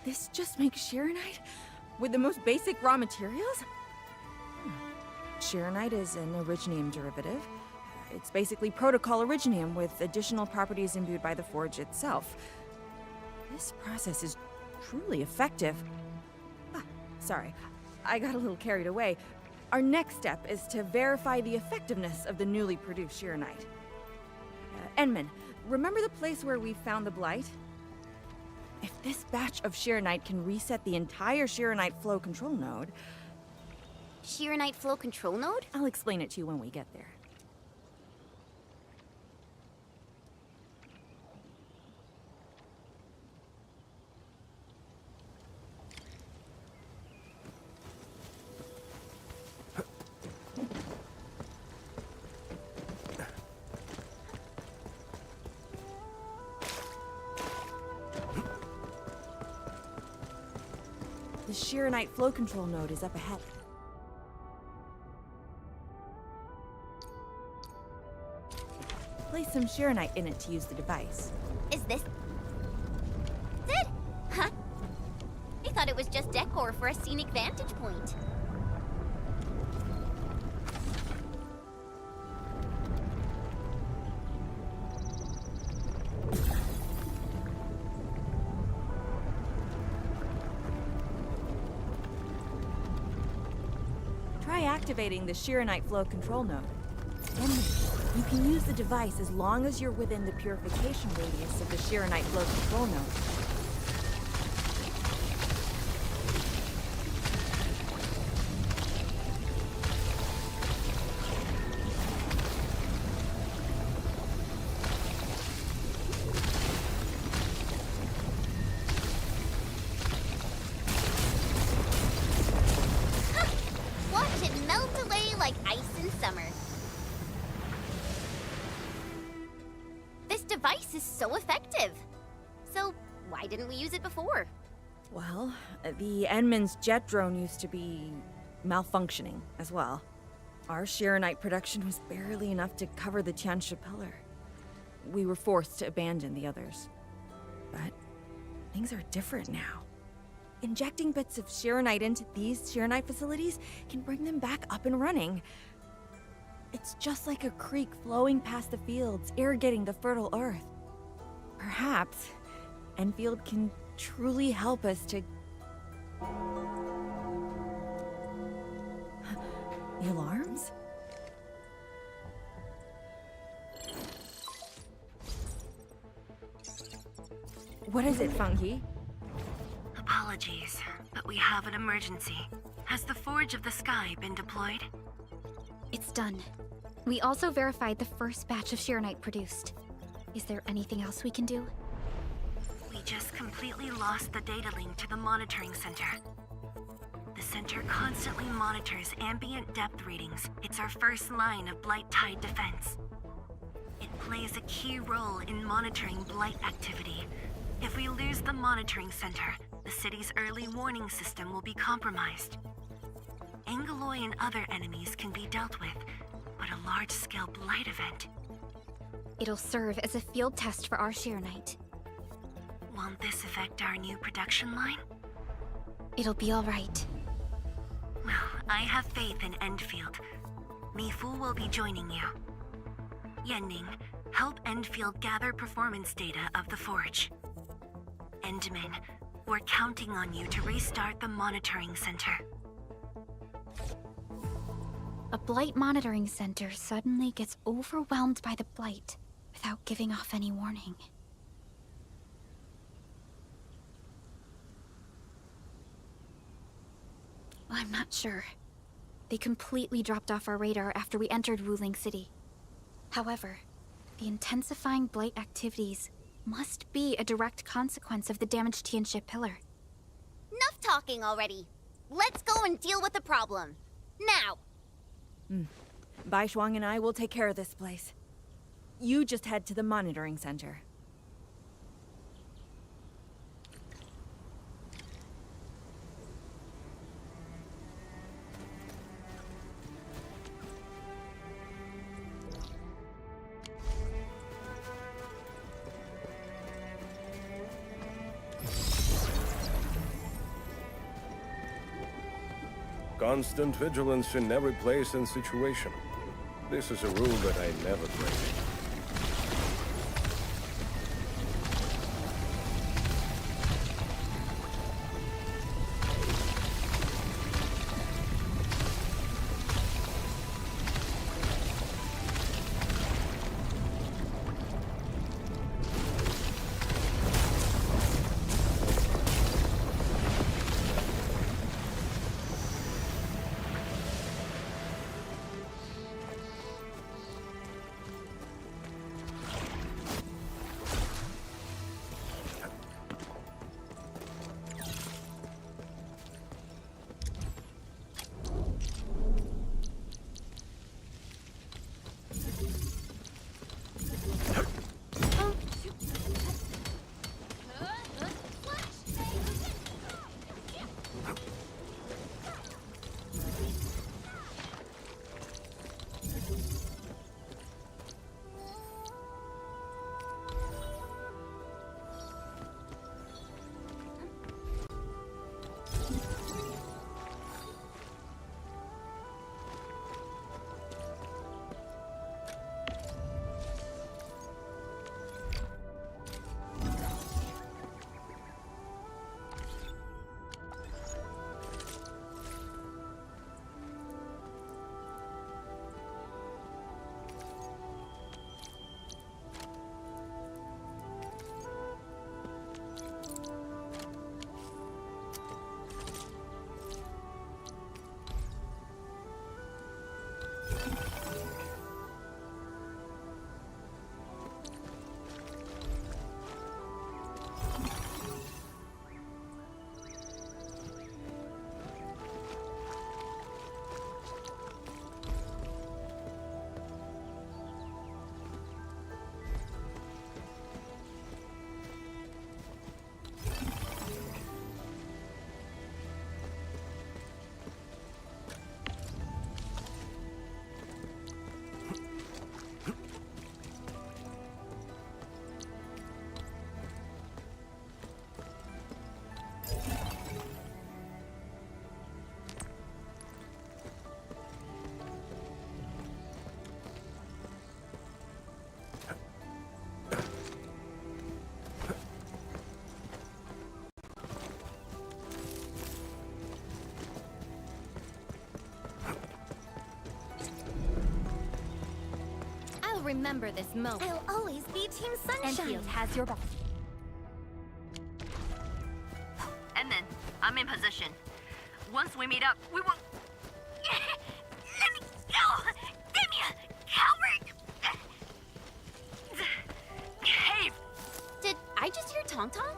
S3: This just makes Shironite? With the most basic raw materials? Shironite is an originium derivative. It's basically protocol originium with additional properties imbued by the forge itself. This process is truly effective. Sorry, I got a little carried away. Our next step is to verify the effectiveness of the newly produced Shironite. Enman, remember the place where we found the Blight? If this batch of Shironite can reset the entire Shironite flow control node...
S9: Shironite flow control node?
S3: I'll explain it to you when we get there. The Shironite flow control node is up ahead. Place some Shironite in it to use the device.
S9: Is this... thought it was just decor for a scenic vantage point.
S3: Try activating the Shiranite flow control node. And you can use the device as long as you're within the purification radius of the Shiranite flow control node.
S9: Watch it melt away like ice in summer. This device is so effective. So why didn't we use it before?
S3: Well, the Enman's jet drone used to be malfunctioning as well. Our Shiranite production was barely enough to cover the Tiansha pillar. We were forced to abandon the others. But things are different now. Injecting bits of Shiranite into these Shiranite facilities can bring them back up and running. It's just like a creek flowing past the fields, irrigating the fertile earth. Perhaps Enfield can truly help us to... The alarms? What is it, Funky?
S20: Apologies, but we have an emergency. Has the Forge of the Sky been deployed?
S5: It's done. We also verified the first batch of Shiranite produced. Is there anything else we can do?
S20: We just completely lost the data link to the monitoring center. The center constantly monitors ambient depth readings. It's our first line of Blight Tide defense. It plays a key role in monitoring Blight activity. If we lose the monitoring center, the city's early warning system will be compromised. Angeloy and other enemies can be dealt with, but a large-scale Blight event...
S5: It'll serve as a field test for our Shiranite.
S20: Won't this affect our new production line?
S5: It'll be all right.
S20: Well, I have faith in Endfield. Mifu will be joining you. Yenning, help Endfield gather performance data of the Forge. Endman, we're counting on you to restart the monitoring center.
S5: A Blight monitoring center suddenly gets overwhelmed by the Blight without giving off any warning. I'm not sure. They completely dropped off our radar after we entered Wuling City. However, the intensifying Blight activities must be a direct consequence of the damaged Tianxia pillar.
S9: Enough talking already. Let's go and deal with the problem. Now!
S3: Bai Shuang and I will take care of this place. You just head to the monitoring center.
S21: Constant vigilance in every place and situation. This is a rule that I never break.
S17: remember this moment.
S4: I'll always be Team Sunshine.
S17: Enfield has your back.
S20: And then, I'm in position. Once we meet up, we will... Let me go! Damn you, coward! Behave!
S9: Did I just hear Tong Tong?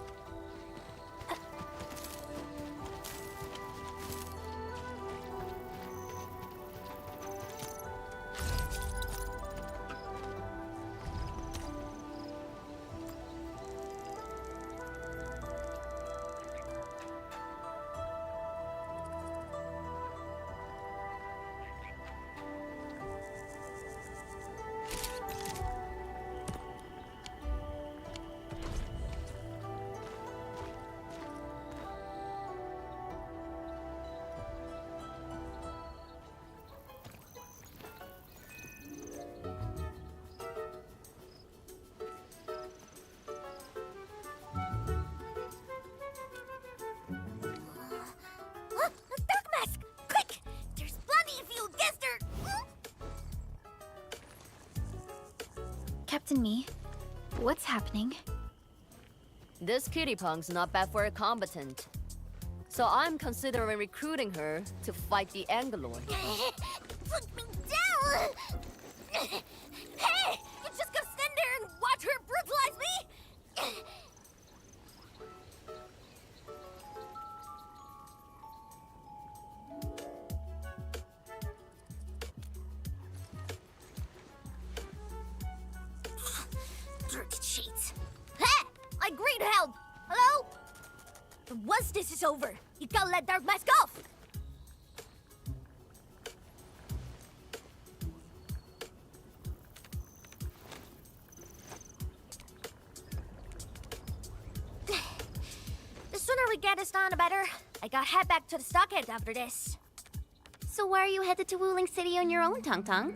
S4: Dark Mask! Quick! There's plenty if you guessed her!
S5: Captain Me, what's happening?
S2: This kitty punk's not bad for a combatant. So I'm considering recruiting her to fight the Angelord.
S4: Put me down! Hey! You just gonna stand there and watch her brutalize me? Dirty cheats. Hey! I agree to help! Hello? But once this is over, you gotta let Dark Mask off! The sooner we get this done, the better. I gotta head back to the stockade after this.
S9: So why are you headed to Wuling City on your own, Tong Tong?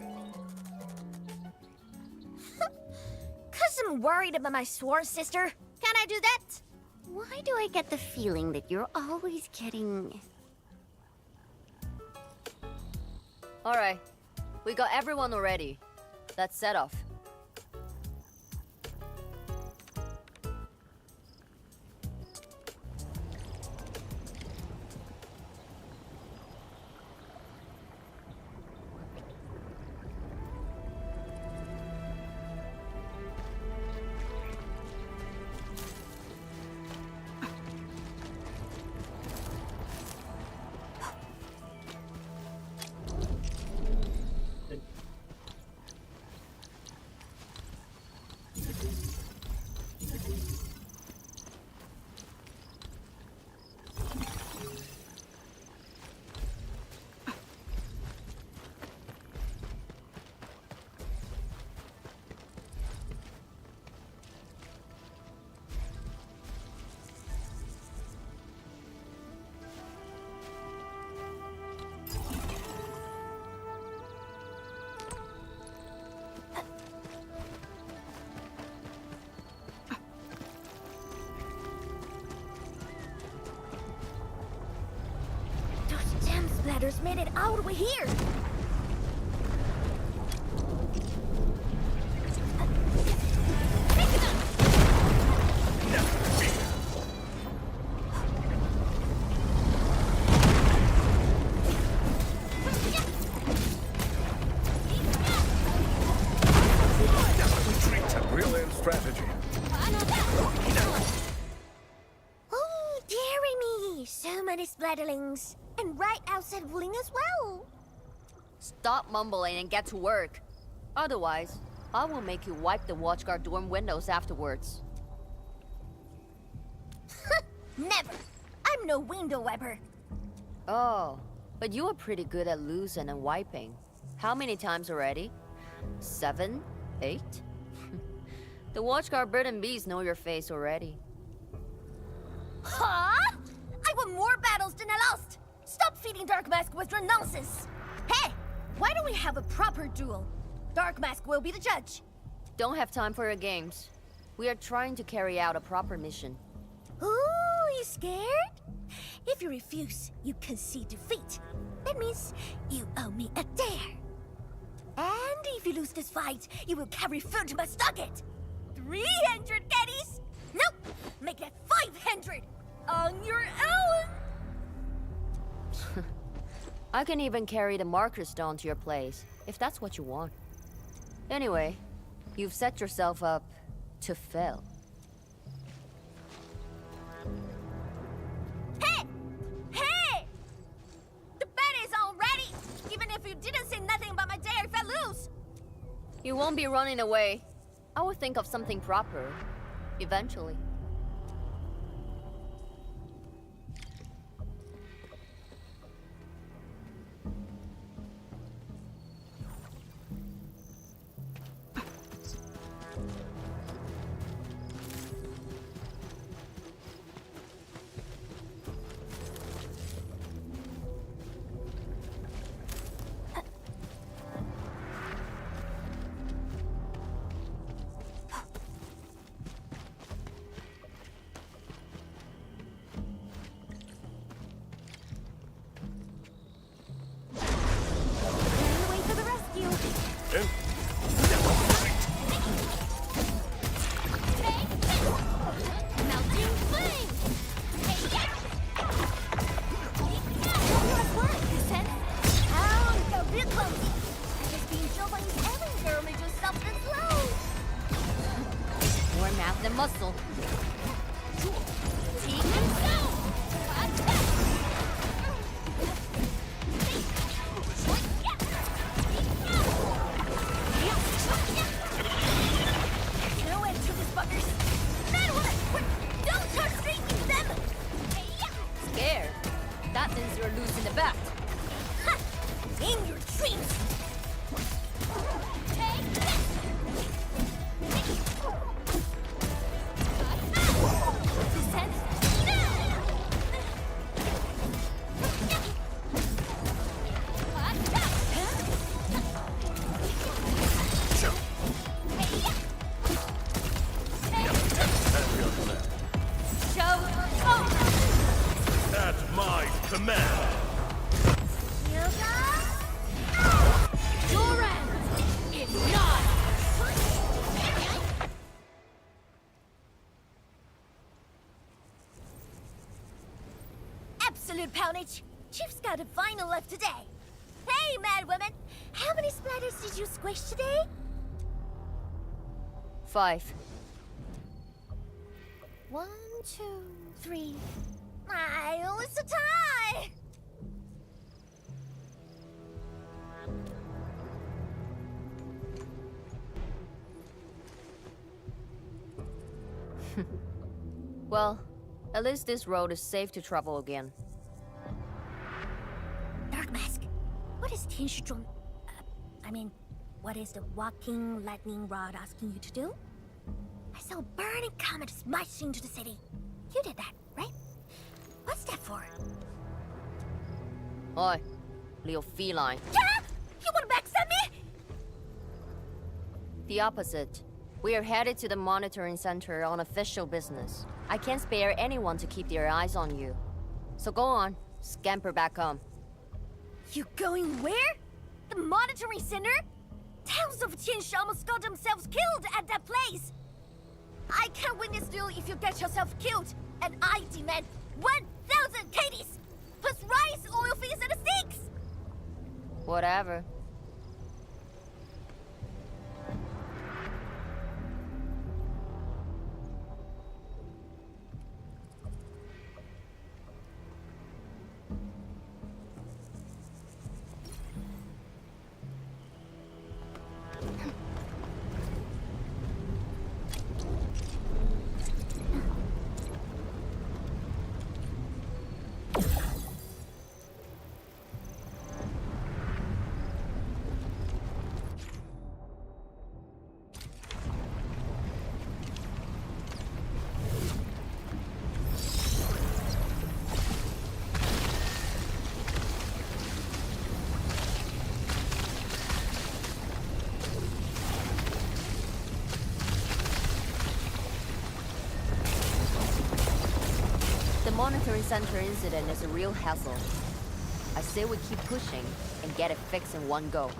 S4: Cause I'm worried about my sworn sister. Can I do that?
S9: Why do I get the feeling that you're always getting...
S2: Alright, we got everyone already. Let's set off.
S4: Those gem splatters made it all the way here.
S21: Brilliant strategy.
S4: Oh, dearie me! So many splatterlings. And right outside Wuling as well.
S2: Stop mumbling and get to work. Otherwise, I will make you wipe the watchguard dorm windows afterwards.
S4: Never! I'm no window wiper.
S2: Oh, but you are pretty good at losing and wiping. How many times already? 7? 8? The watchguard bird and bees know your face already.
S4: Huh? I won more battles than I lost! Stop feeding Dark Mask with your nonsense! Hey! Why don't we have a proper duel? Dark Mask will be the judge.
S2: Don't have time for your games. We are trying to carry out a proper mission.
S4: Ooh, you scared? If you refuse, you concede defeat. That means you owe me a dare. And
S7: Only if you lose this fight, you will carry food to my stocket. 300 caddies? Nope! Make it 500! On your own!
S2: I can even carry the marker stone to your place, if that's what you want. Anyway, you've set yourself up to fail.
S7: Hey! Hey! The bet is all ready! Even if you didn't say nothing about my day if I lose!
S2: You won't be running away. I will think of something proper, eventually. More math than muscle.
S7: No end to this, buggers! Don't start streaking them!
S2: Scared? That means you're losing the bet.
S7: Ha! In your dreams! Take this!
S16: At my command.
S7: Your end is not! Absolute poundage! Chief's got a final left today. Hey, mad woman! How many splatters did you squish today?
S2: 5.
S7: 1, 2, 3. It's a tie!
S2: Well, at least this road is safe to travel again.
S7: Dark Mask, what is Tianshizhuang... what is the walking lightning rod asking you to do? I saw a burning comet smash into the city. You did that, right? What's that for?
S2: Oi, little feline.
S7: Yeah! You wanna backstab me?
S2: The opposite. We are headed to the monitoring center on official business. I can't spare anyone to keep their eyes on you. So go on, scamper back home.
S7: You going where? The monitoring center? Thousands of Tianshi almost got themselves killed at that place! I can't win this duel if you get yourself killed, and I demand 1,000 KDs! Plus rice, oil fees, and a sticks!
S2: Whatever. The monitoring center incident is a real hassle. I say we keep pushing and get it fixed in one go.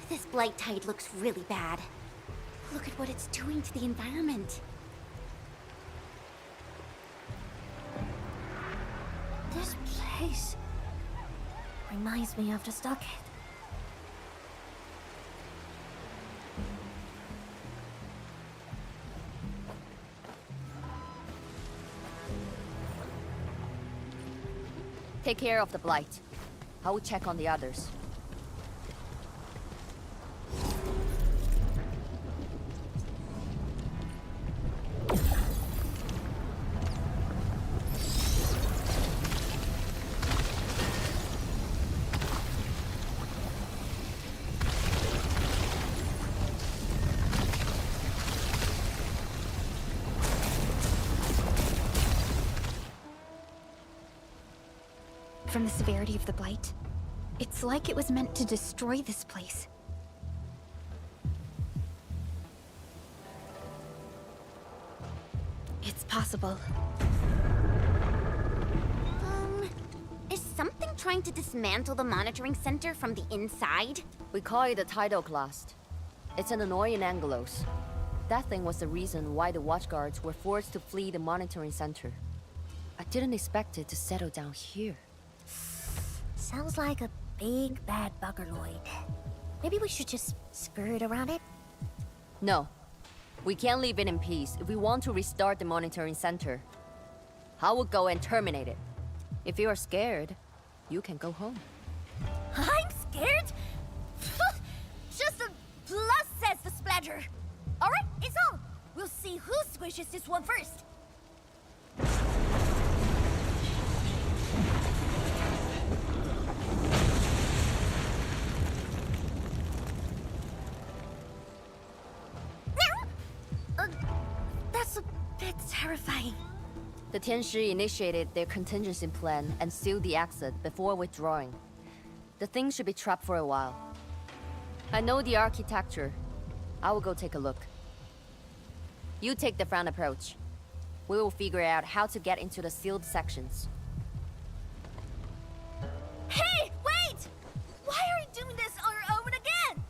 S9: This blight tide looks really bad. Look at what it's doing to the environment.
S7: This place reminds me of the stockade.
S2: Take care of the blight. I will check on the others.
S5: From the severity of the blight, it's like it was meant to destroy this place. It's possible.
S9: Is something trying to dismantle the monitoring center from the inside?
S2: We call it a tidal blast. It's an annoying Angelos. That thing was the reason why the watchguards were forced to flee the monitoring center. I didn't expect it to settle down here.
S7: Sounds like a big bad buggerloid. Maybe we should just skirt around it?
S2: No. We can't leave it in peace if we want to restart the monitoring center. I will go and terminate it. If you are scared, you can go home.
S7: I'm scared? Just a plus, says the splatter. Alright, it's on. We'll see who squishes this one first. That's a bit terrifying.
S2: The Tianshi initiated their contingency plan and sealed the exit before withdrawing. The thing should be trapped for a while. I know the architecture. I will go take a look. You take the front approach. We will figure out how to get into the sealed sections.
S7: Hey, wait! Why are you doing this on your own again?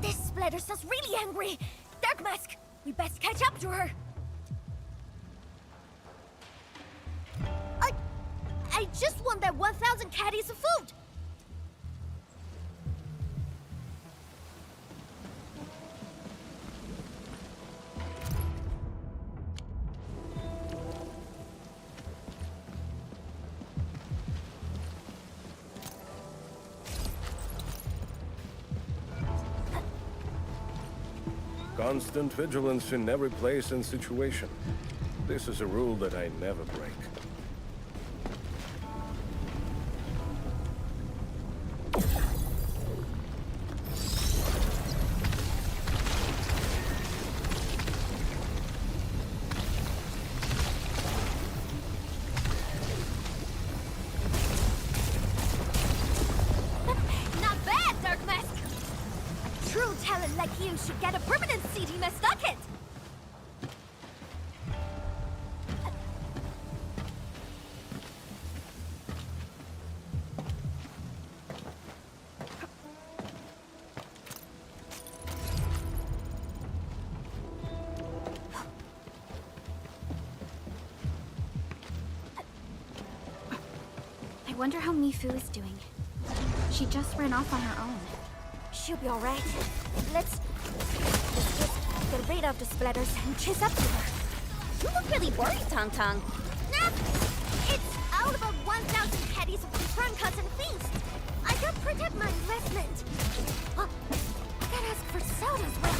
S7: This splatters us really angry. Dark Mask, we best catch up to her. I just want that 1,000 caddies of food.
S21: Constant vigilance in every place and situation. This is a rule that I never break.
S7: Not bad, Dark Mask. A true talent like you should get a permanent seat in my stockade.
S5: I wonder how Mifu is doing. She just ran off on her own.
S7: She'll be alright. Let's just get rid of the splatters and chase up to her.
S9: You look really worried, Tong Tong.
S7: Nah, it's all about 1,000 caddies of Frankas and things. I gotta protect my investment. Oh, I gotta ask for soda as well.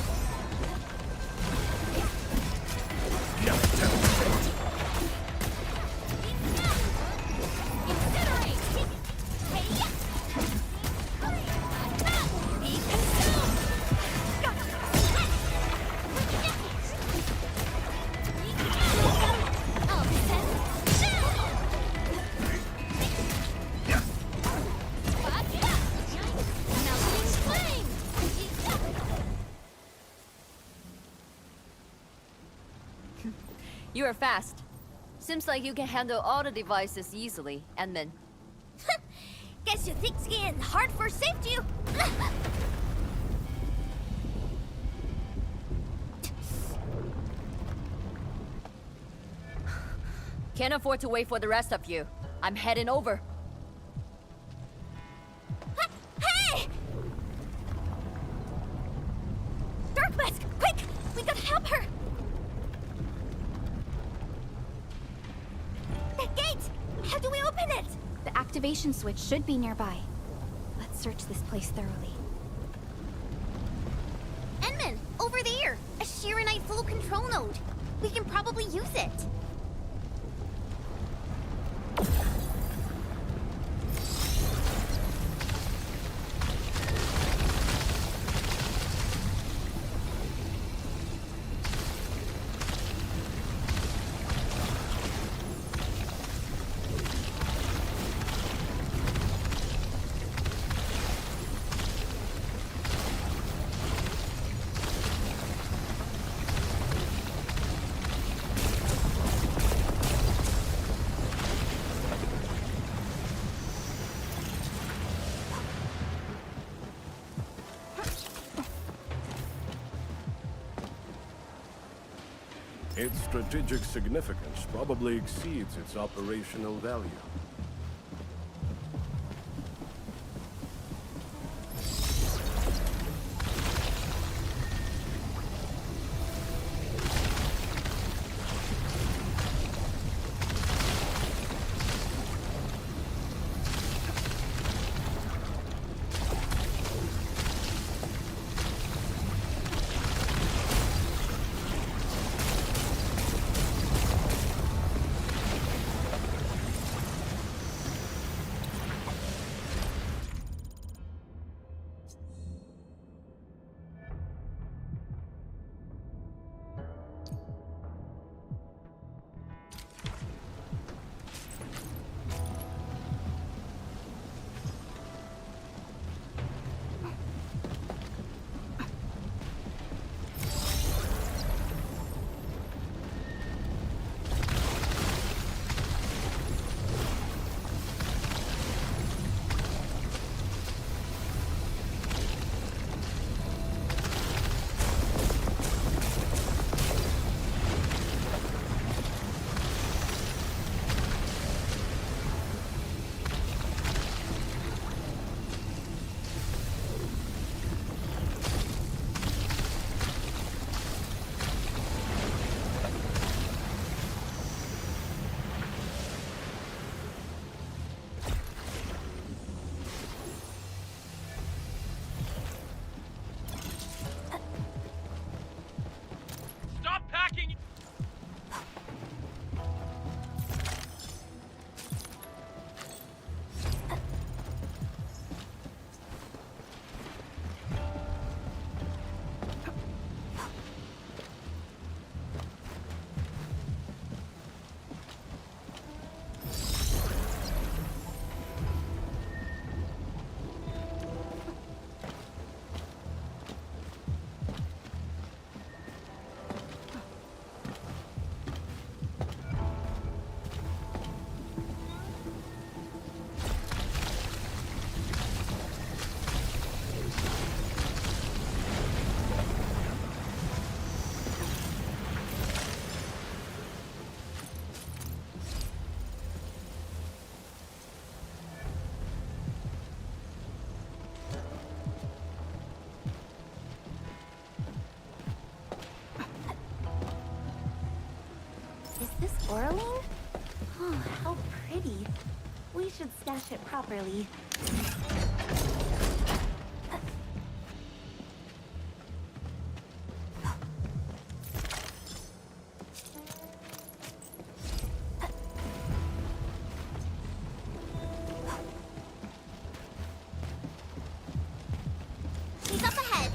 S2: You are fast. Seems like you can handle all the devices easily, Edmund.
S7: Guess you thick skin, hard for safety.
S2: Can't afford to wait for the rest of you. I'm heading over.
S7: Hey! Dark Mask, quick! We gotta help her! The gate! How do we open it?
S5: The activation switch should be nearby. Let's search this place thoroughly.
S9: Enman, over there! A Shiranite flow control node. We can probably use it.
S21: Its strategic significance probably exceeds its operational value.
S17: Is this Oraline? Oh, how pretty. We should stash it properly.
S9: He's up ahead.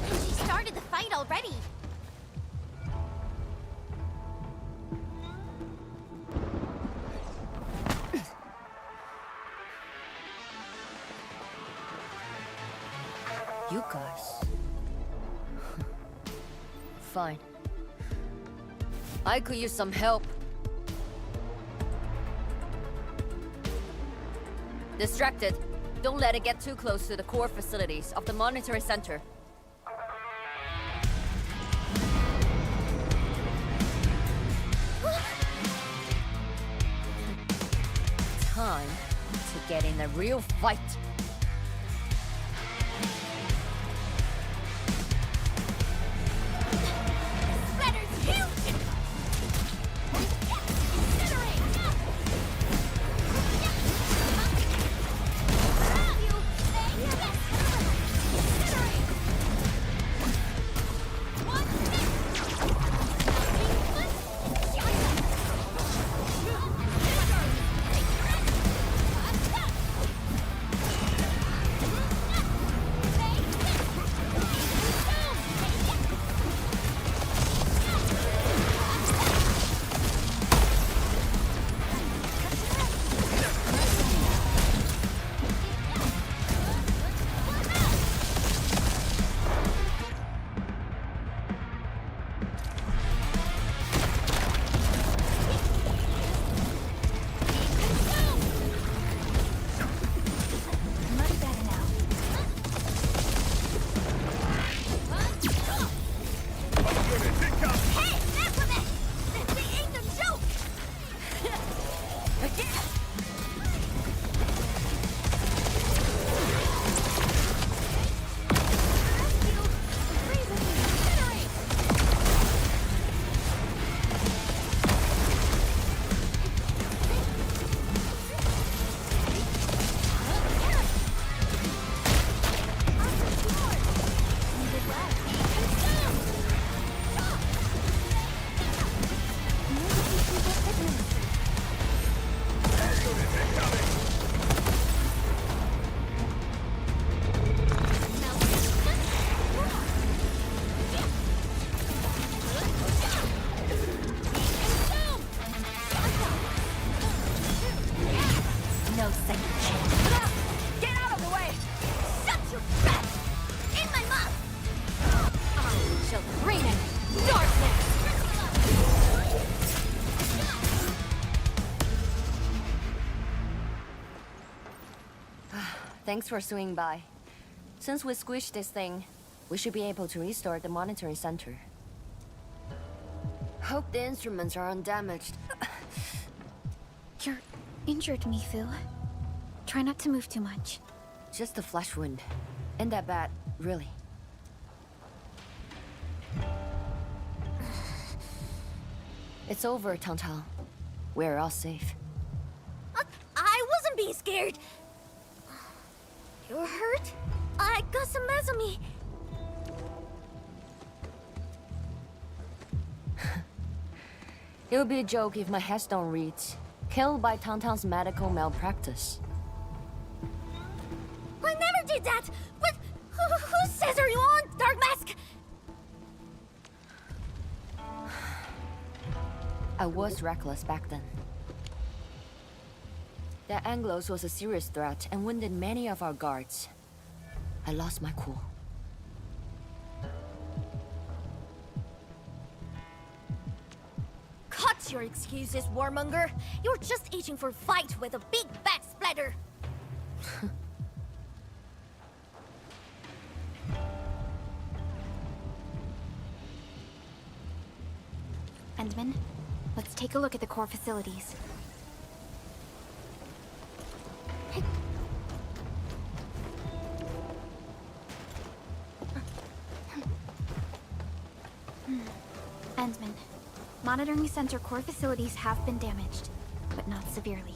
S9: And she started the fight already.
S2: You guys. Fine. I could use some help. Distracted. Don't let it get too close to the core facilities of the monitoring center. Time to get in a real fight.
S7: Splatter's huge!
S2: No second chance.
S7: Get out of the way! Shut your trap! In my mouth! I shall bring darkness!
S2: Thanks for swinging by. Since we squished this thing, we should be able to restart the monitoring center. Hope the instruments are undamaged.
S5: You're injured, Mifu. Try not to move too much.
S2: Just a flesh wound. Ain't that bad, really. It's over, Tantang. We're all safe.
S7: I wasn't being scared! You're hurt? I got some meds on me.
S2: It would be a joke if my headstone reads, "Killed by Tantang's medical malpractice."
S7: I never did that! But whose says are you on, Dark Mask?
S2: I was reckless back then. That Anglos was a serious threat and wounded many of our guards. I lost my cool.
S7: Cut your excuses, warmonger. You're just itching for a fight with a big bad splatter.
S5: Endman, let's take a look at the core facilities. Endman, monitoring center core facilities have been damaged, but not severely.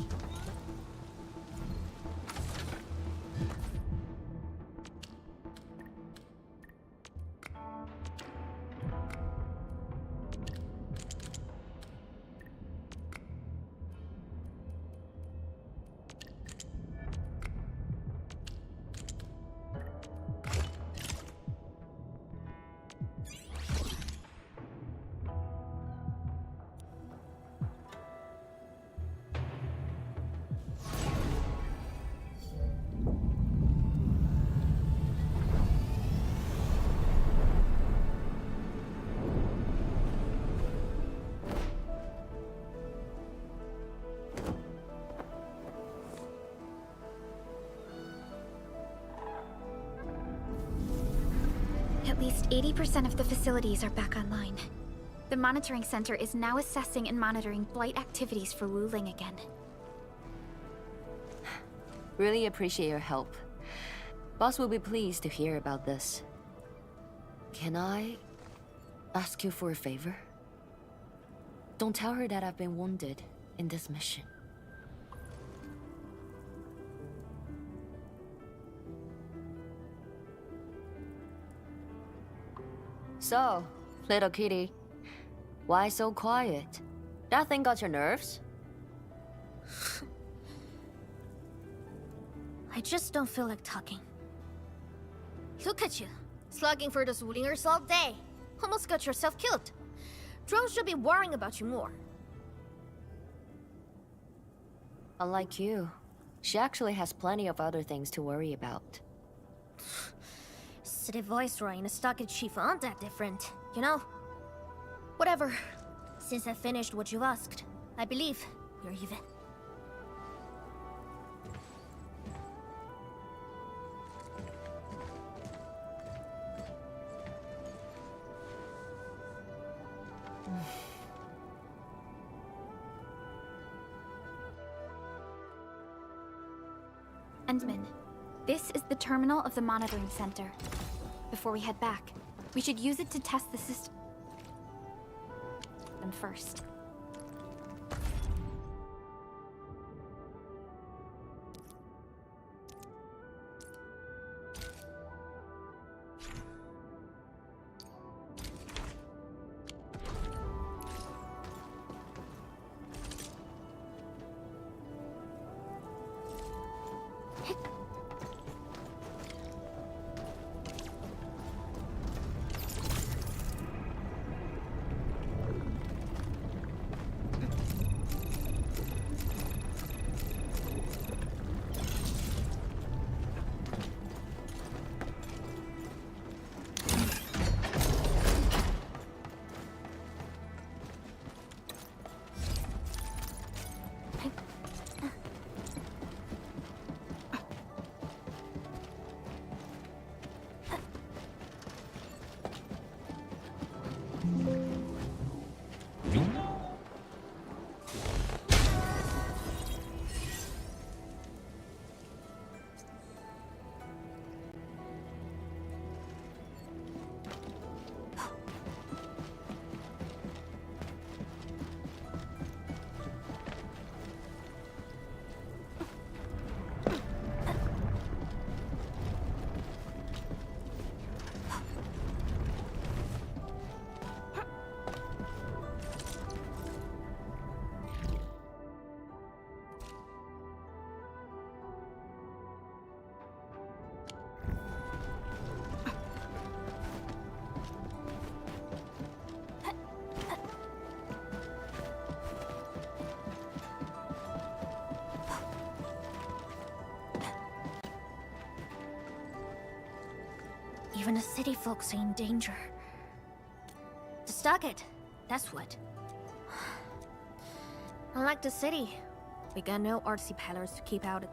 S5: At least 80% of the facilities are back online. The monitoring center is now assessing and monitoring blight activities for Wu Ling again.
S2: Really appreciate your help. Boss will be pleased to hear about this. Can I ask you for a favor? Don't tell her that I've been wounded in this mission. So, little kitty, why so quiet? That thing got your nerves?
S7: I just don't feel like talking. Look at you, slugging for those Wulingers all day. Almost got yourself killed. Drones should be worrying about you more.
S2: Unlike you, she actually has plenty of other things to worry about.
S7: City Viceroy and a stockade chief aren't that different, you know? Whatever. Since I finished what you asked, I believe you're even.
S5: Endman, this is the terminal of the monitoring center. Before we head back, we should use it to test the system first.
S7: Even the city folks are in danger. The stockade, that's what. Unlike the city, we got no artsy pillars to keep out.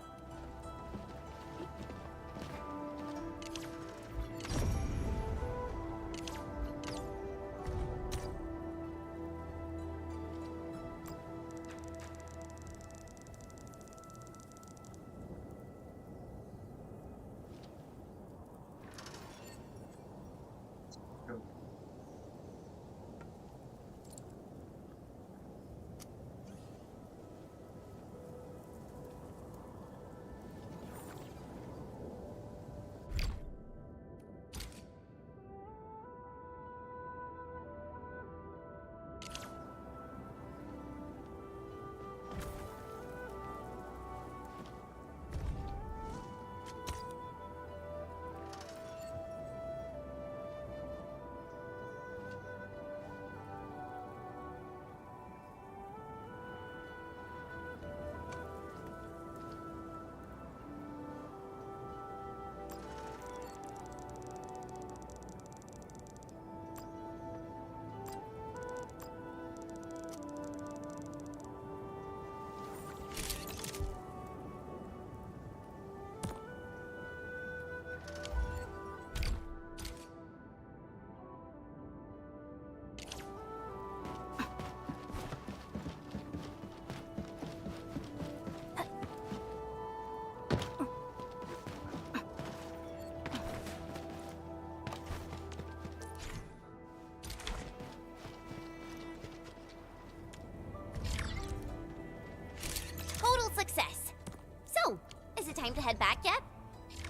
S9: head back yet?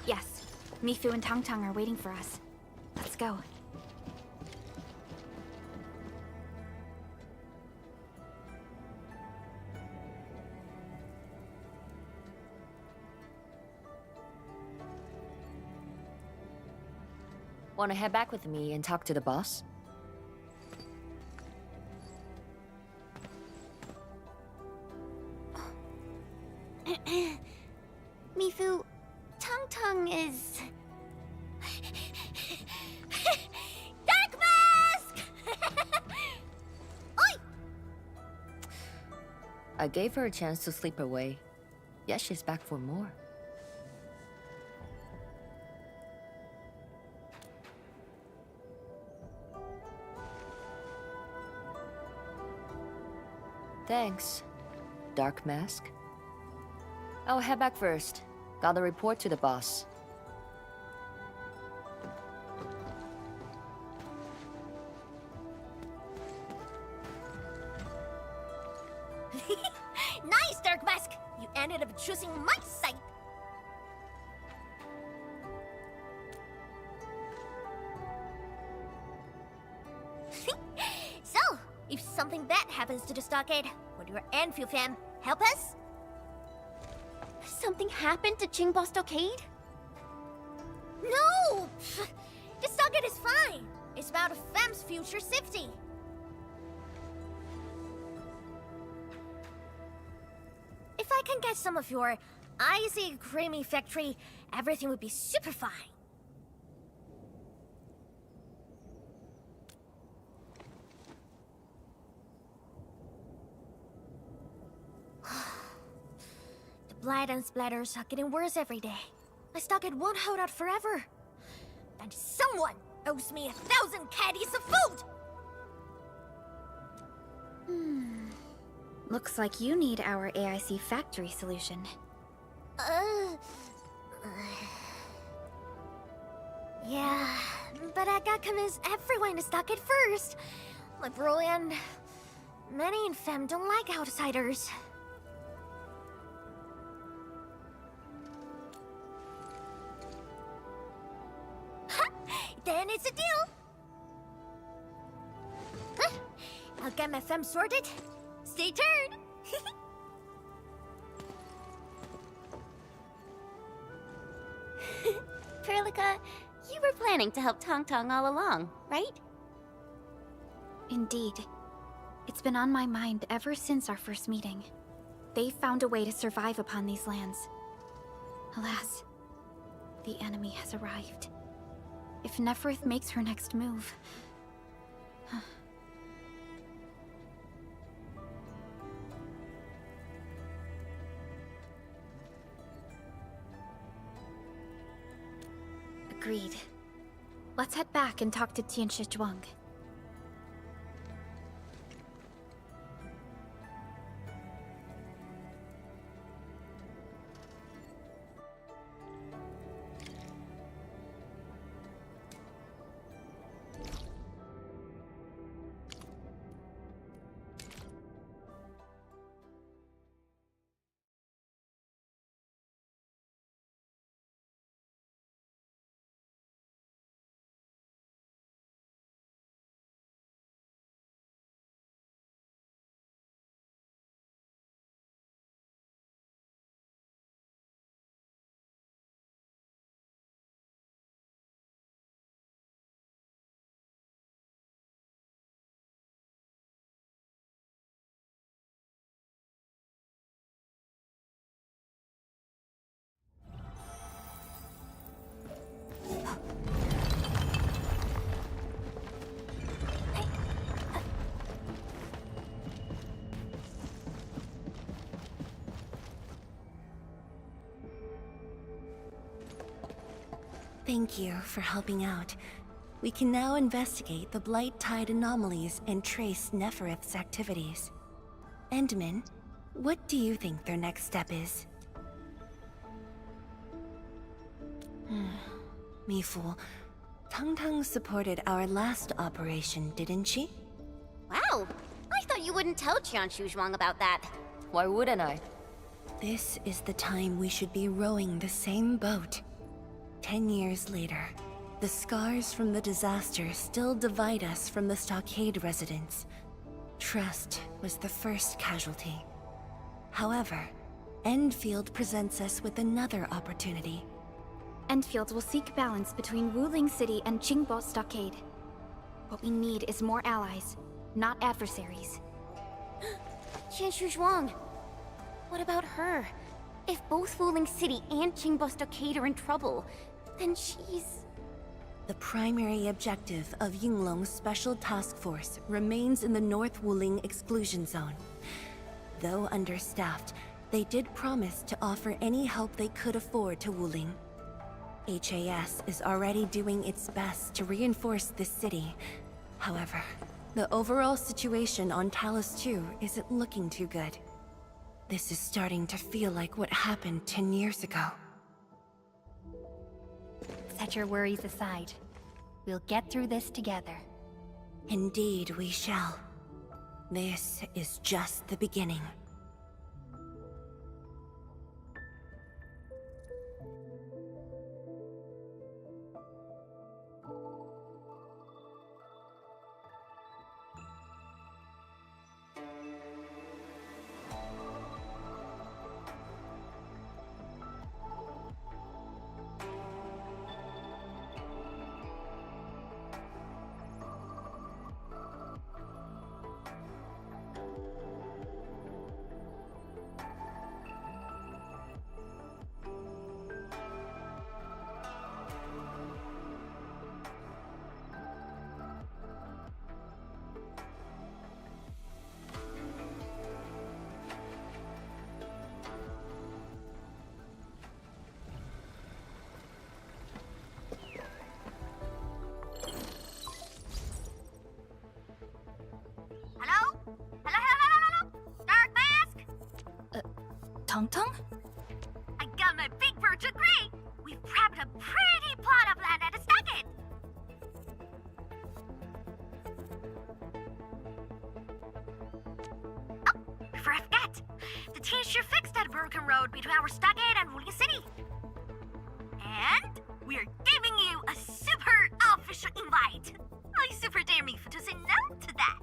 S5: Yes. Mifu and Tang Tang are waiting for us. Let's go.
S2: Want to head back with me and talk to the boss?
S9: Mifu, Tang Tang is... Dark Mask! Oi!
S2: I gave her a chance to sleep away. Yes, she's back for more. Thanks, Dark Mask. I'll head back first. Gotta report to the boss.
S7: Nice, Dark Mask! You ended up choosing my side. So, if something bad happens to the stockade, would your Endfield fam help us?
S9: Something happened to Qingbo Stockade?
S7: No! The stockade is fine. It's about a fam's future safety. If I can get some of your icy creamy factory, everything would be super fine. The blood and splatters are getting worse every day. My stockade won't hold out forever. And someone owes me 1,000 caddies of food!
S5: Looks like you need our AIC factory solution.
S7: Yeah, but I gotta convince everyone to stock it first. My bro and many in fam don't like outsiders. Then it's a deal. I'll get my fam sorted. Stay tuned.
S9: Perlica, you were planning to help Tang Tang all along, right?
S5: Indeed. It's been on my mind ever since our first meeting. They found a way to survive upon these lands. Alas, the enemy has arrived. If Neferth makes her next move... Agreed. Let's head back and talk to Tianshi Zhuang.
S8: Thank you for helping out. We can now investigate the Blight Tide anomalies and trace Nefereth's activities. Endman, what do you think their next step is? Mifu, Tang Tang supported our last operation, didn't she?
S9: Wow, I thought you wouldn't tell Qianshu Zhuang about that.
S2: Why wouldn't I?
S8: This is the time we should be rowing the same boat. 10 years later, the scars from the disaster still divide us from the stockade residents. Trust was the first casualty. However, Endfield presents us with another opportunity.
S5: Endfield will seek balance between Wuling City and Qingbo Stockade. What we need is more allies, not adversaries.
S9: Qianshu Zhuang. What about her? If both Wuling City and Qingbo Stockade are in trouble, then she's...
S8: The primary objective of Yinglong's Special Task Force remains in the North Wuling Exclusion Zone. Though understaffed, they did promise to offer any help they could afford to Wuling. HAS is already doing its best to reinforce this city. However, the overall situation on Talus 2 isn't looking too good. This is starting to feel like what happened 10 years ago.
S17: Set your worries aside. We'll get through this together.
S8: Indeed, we shall. This is just the beginning.
S5: Tong?
S19: I got my big bird to agree! We've grabbed a pretty plot of land at a stockade! Oh, before I forget, the team sure fixed that broken road between our stockade and Wuling City. And we're giving you a super official invite! I super dare me to say no to that!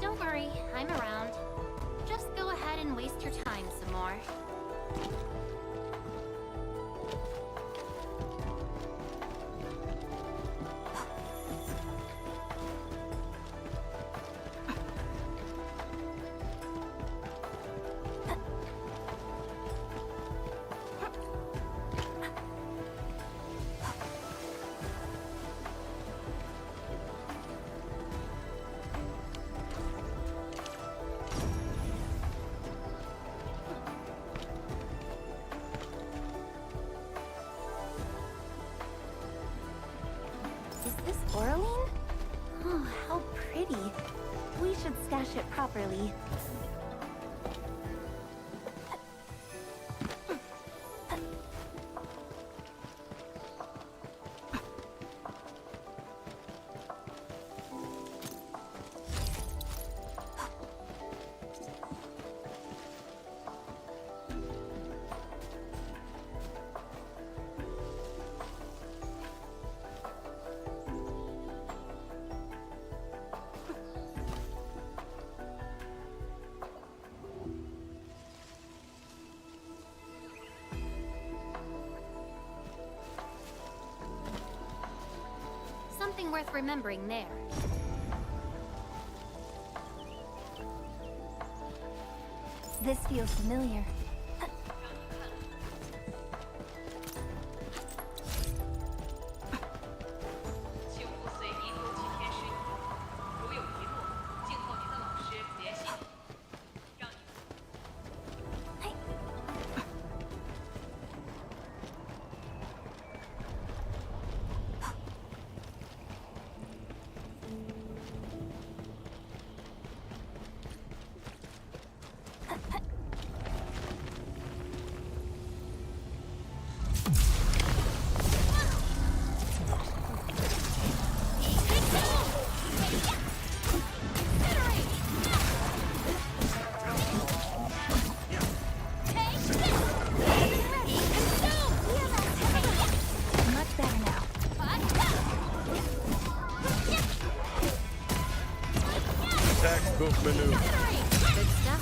S9: Don't worry, I'm around. Just go ahead and waste your time some more.
S17: Is this Oraline? Oh, how pretty. We should stash it properly.
S9: Something worth remembering there.
S17: This feels familiar.
S5: Much better now.
S21: Textbook maneuver.
S2: Good stuff.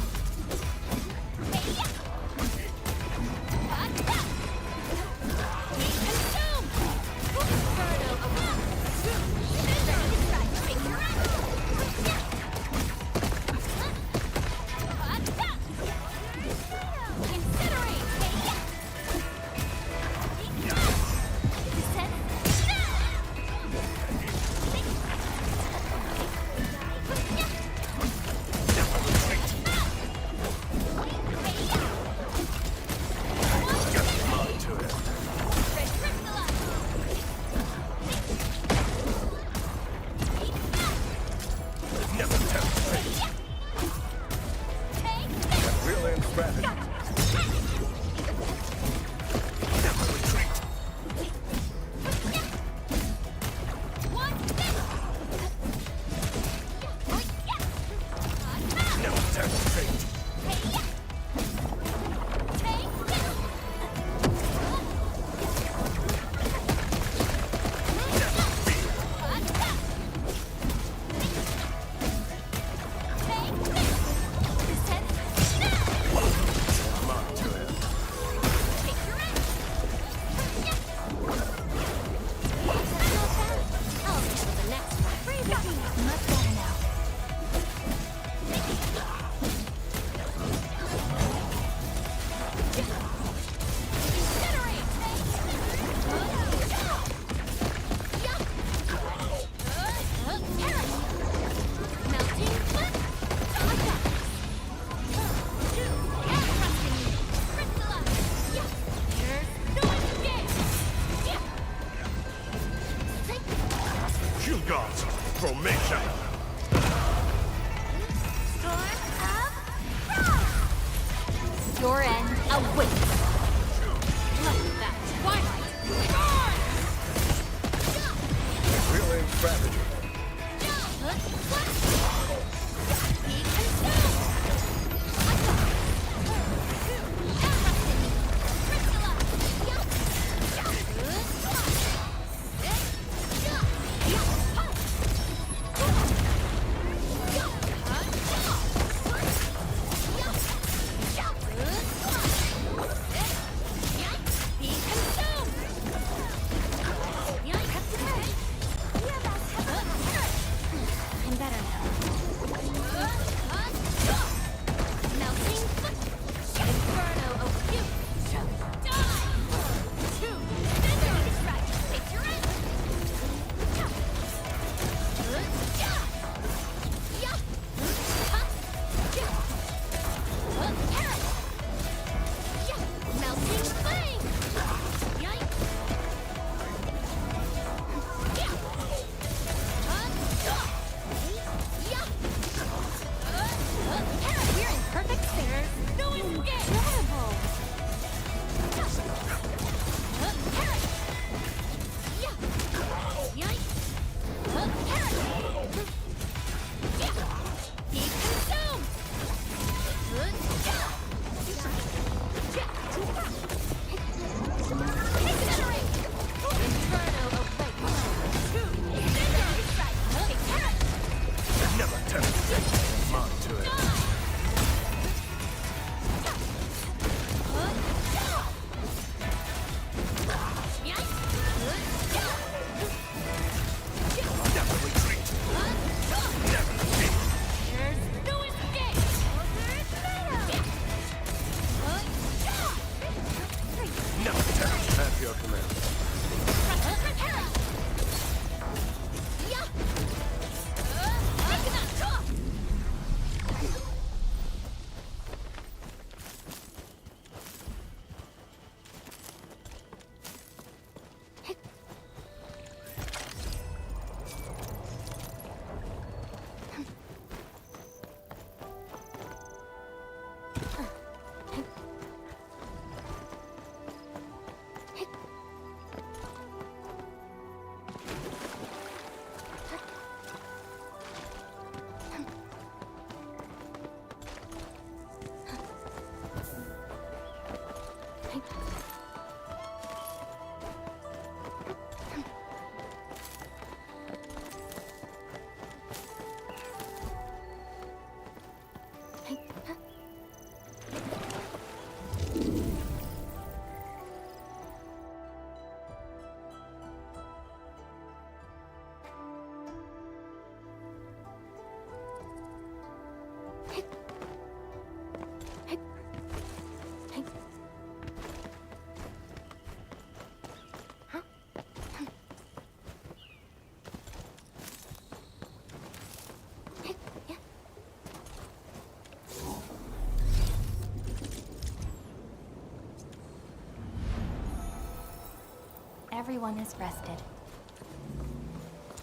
S17: everyone is rested.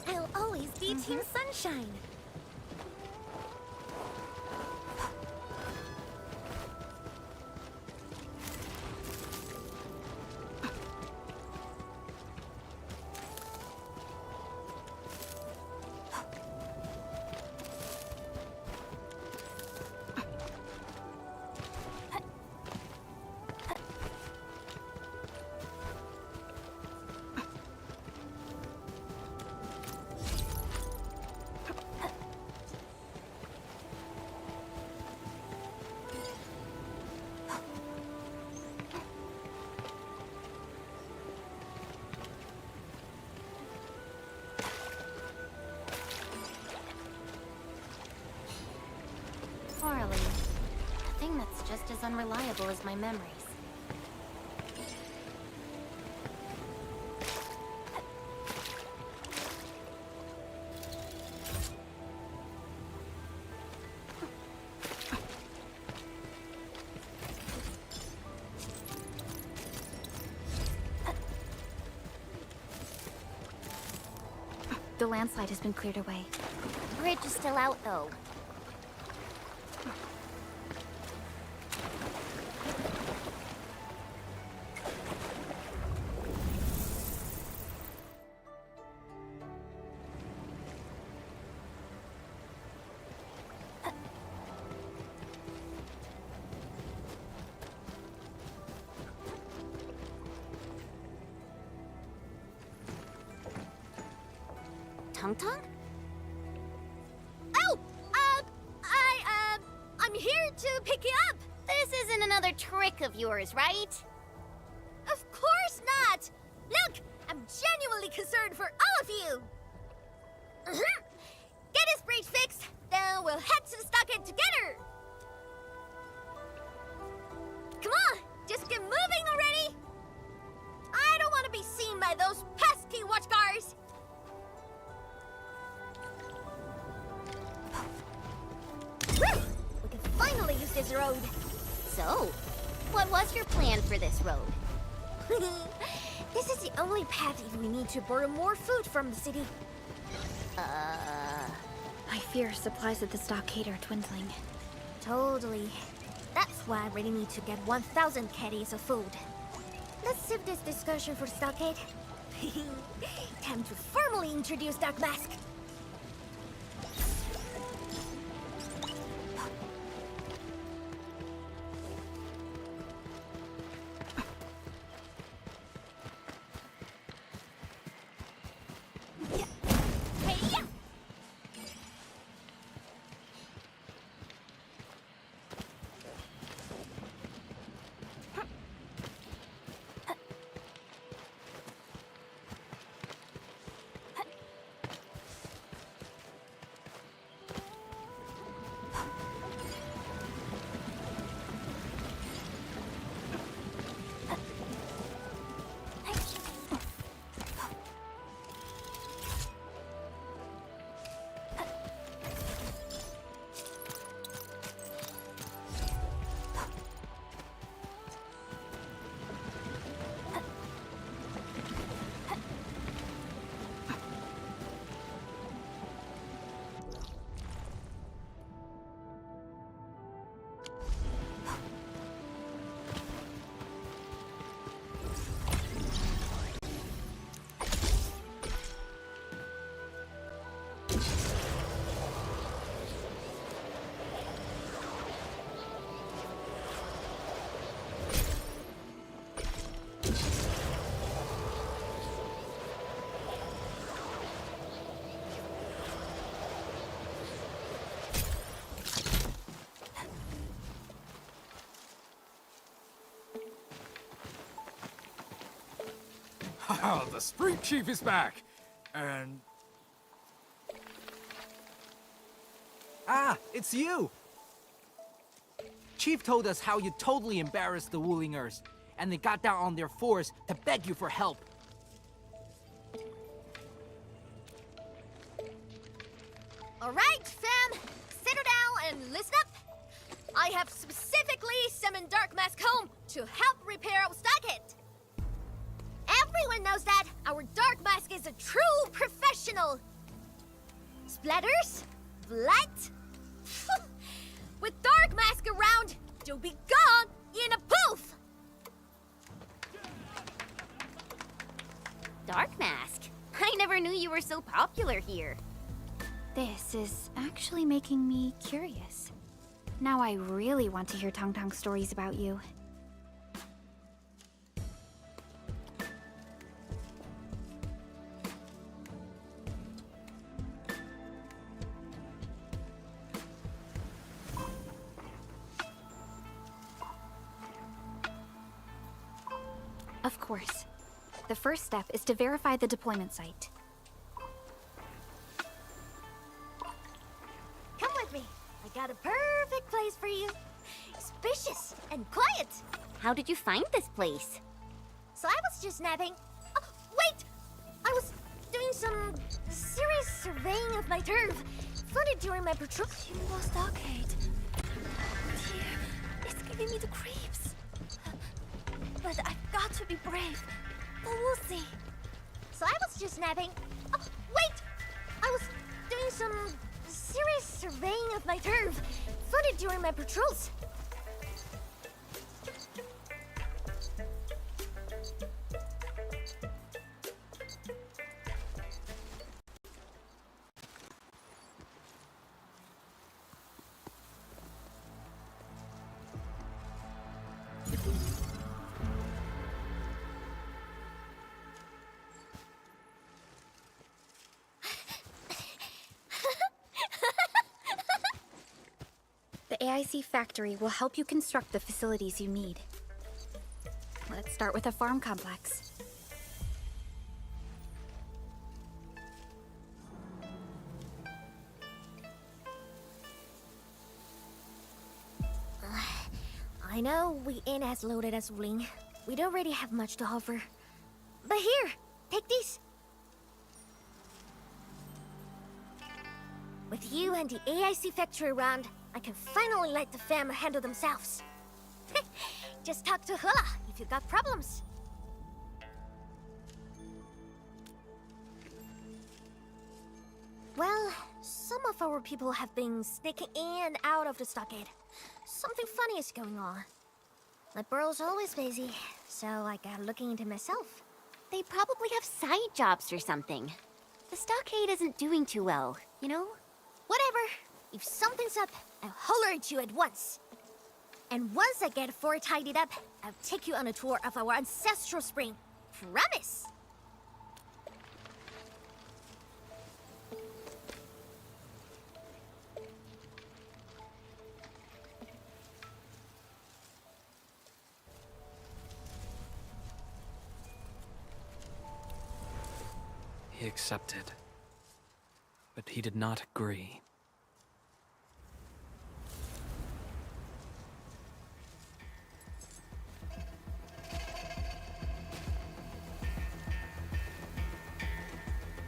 S7: I'll always be Team Sunshine.
S17: Morally, a thing that's just as unreliable as my memories.
S5: The landslide has been cleared away.
S9: Bridge is still out, though. Tung?
S7: Oh! I'm here to pick you up!
S9: This isn't another trick of yours, right?
S7: Of course not! Look! I'm genuinely concerned for all of you! Get his bridge fixed, then we'll head to the stockade together! Come on! Just get moving already! I don't want to be seen by those pesky watchguards! We can finally use this road!
S9: So, what was your plan for this road?
S7: This is the only path if we need to borrow more food from the city.
S5: I fear supplies at the stockade are dwindling.
S7: Totally. That's why I really need to get 1,000 caddies of food. Let's save this discussion for the stockade. Time to formally introduce Dark Mask.
S11: Oh, the street chief is back! And...
S18: Ah, it's you! Chief told us how you totally embarrassed the Wulingers, and they got down on their fours to beg you for help.
S7: Alright, fam! Settle down and listen up! I have specifically summoned Dark Mask home to help repair our stockade! Everyone knows that Our dark mask is a true professional! Splatters? Blood? With dark mask around, you'll be gone in a poof!
S9: Dark Mask? I never knew you were so popular here.
S5: This is actually making me curious. Now I really want to hear Tang Tang's stories about you. Of course. The first step is to verify the deployment site.
S7: Come with me. I got a perfect place for you. Spacious and quiet.
S9: How did you find this place?
S7: So I was just napping. Oh, wait! I was doing some serious surveying of my turf. Found it during my patrol. Timbo stockade. Dear, it's giving me the creeps. But I've got to be brave. But we'll see. So I was just napping. Oh, wait! I was doing some serious surveying of my turf. Found it during my patrols.
S5: The AIC factory will help you construct the facilities you need. Let's start with a farm complex.
S7: I know we ain't as loaded as Ling. We don't really have much to offer. But here, take these. With you and the AIC factory around, I can finally let the fam handle themselves. Just talk to Hula if you got problems. Well, some of our people have been sneaking in and out of the stockade. Something funny is going on. My burrow's always busy, so I got looking into myself.
S9: They probably have side jobs or something. The stockade isn't doing too well, you know?
S7: Whatever. If something's up, I'll holler at you at once. And once I get fort tidied up, I'll take you on a tour of our ancestral spring. Promise!
S15: He accepted, but he did not agree.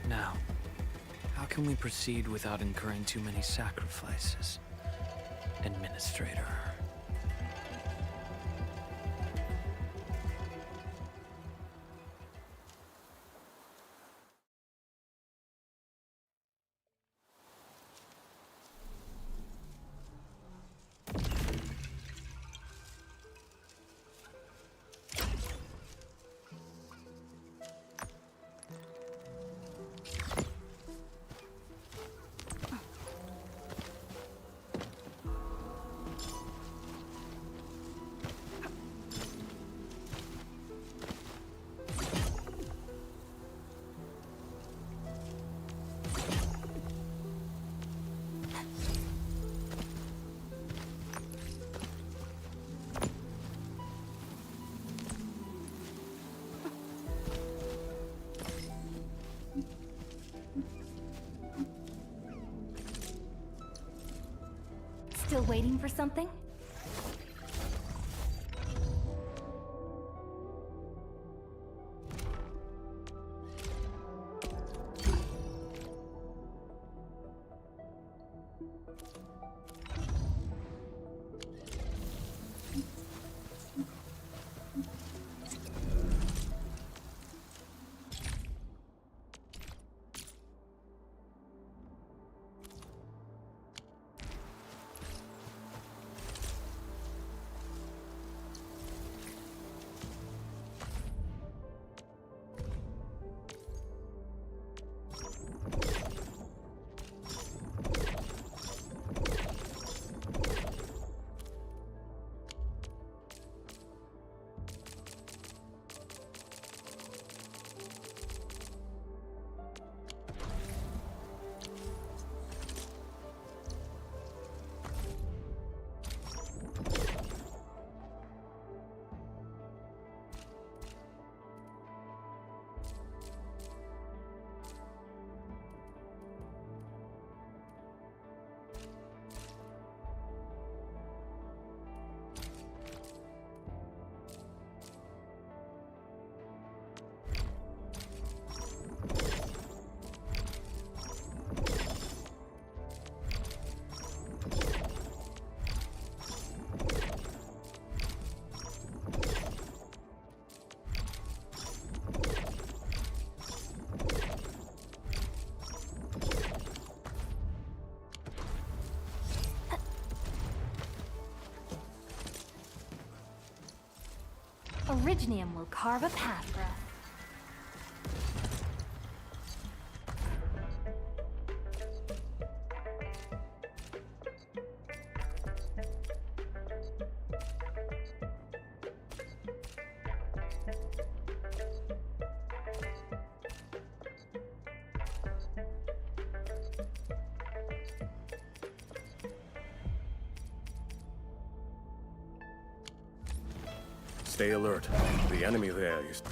S15: Now, how can we proceed without incurring too many sacrifices, Administrator?
S17: Still waiting for something? Originium will carve a path for us.
S21: Stay alert. The enemy there is...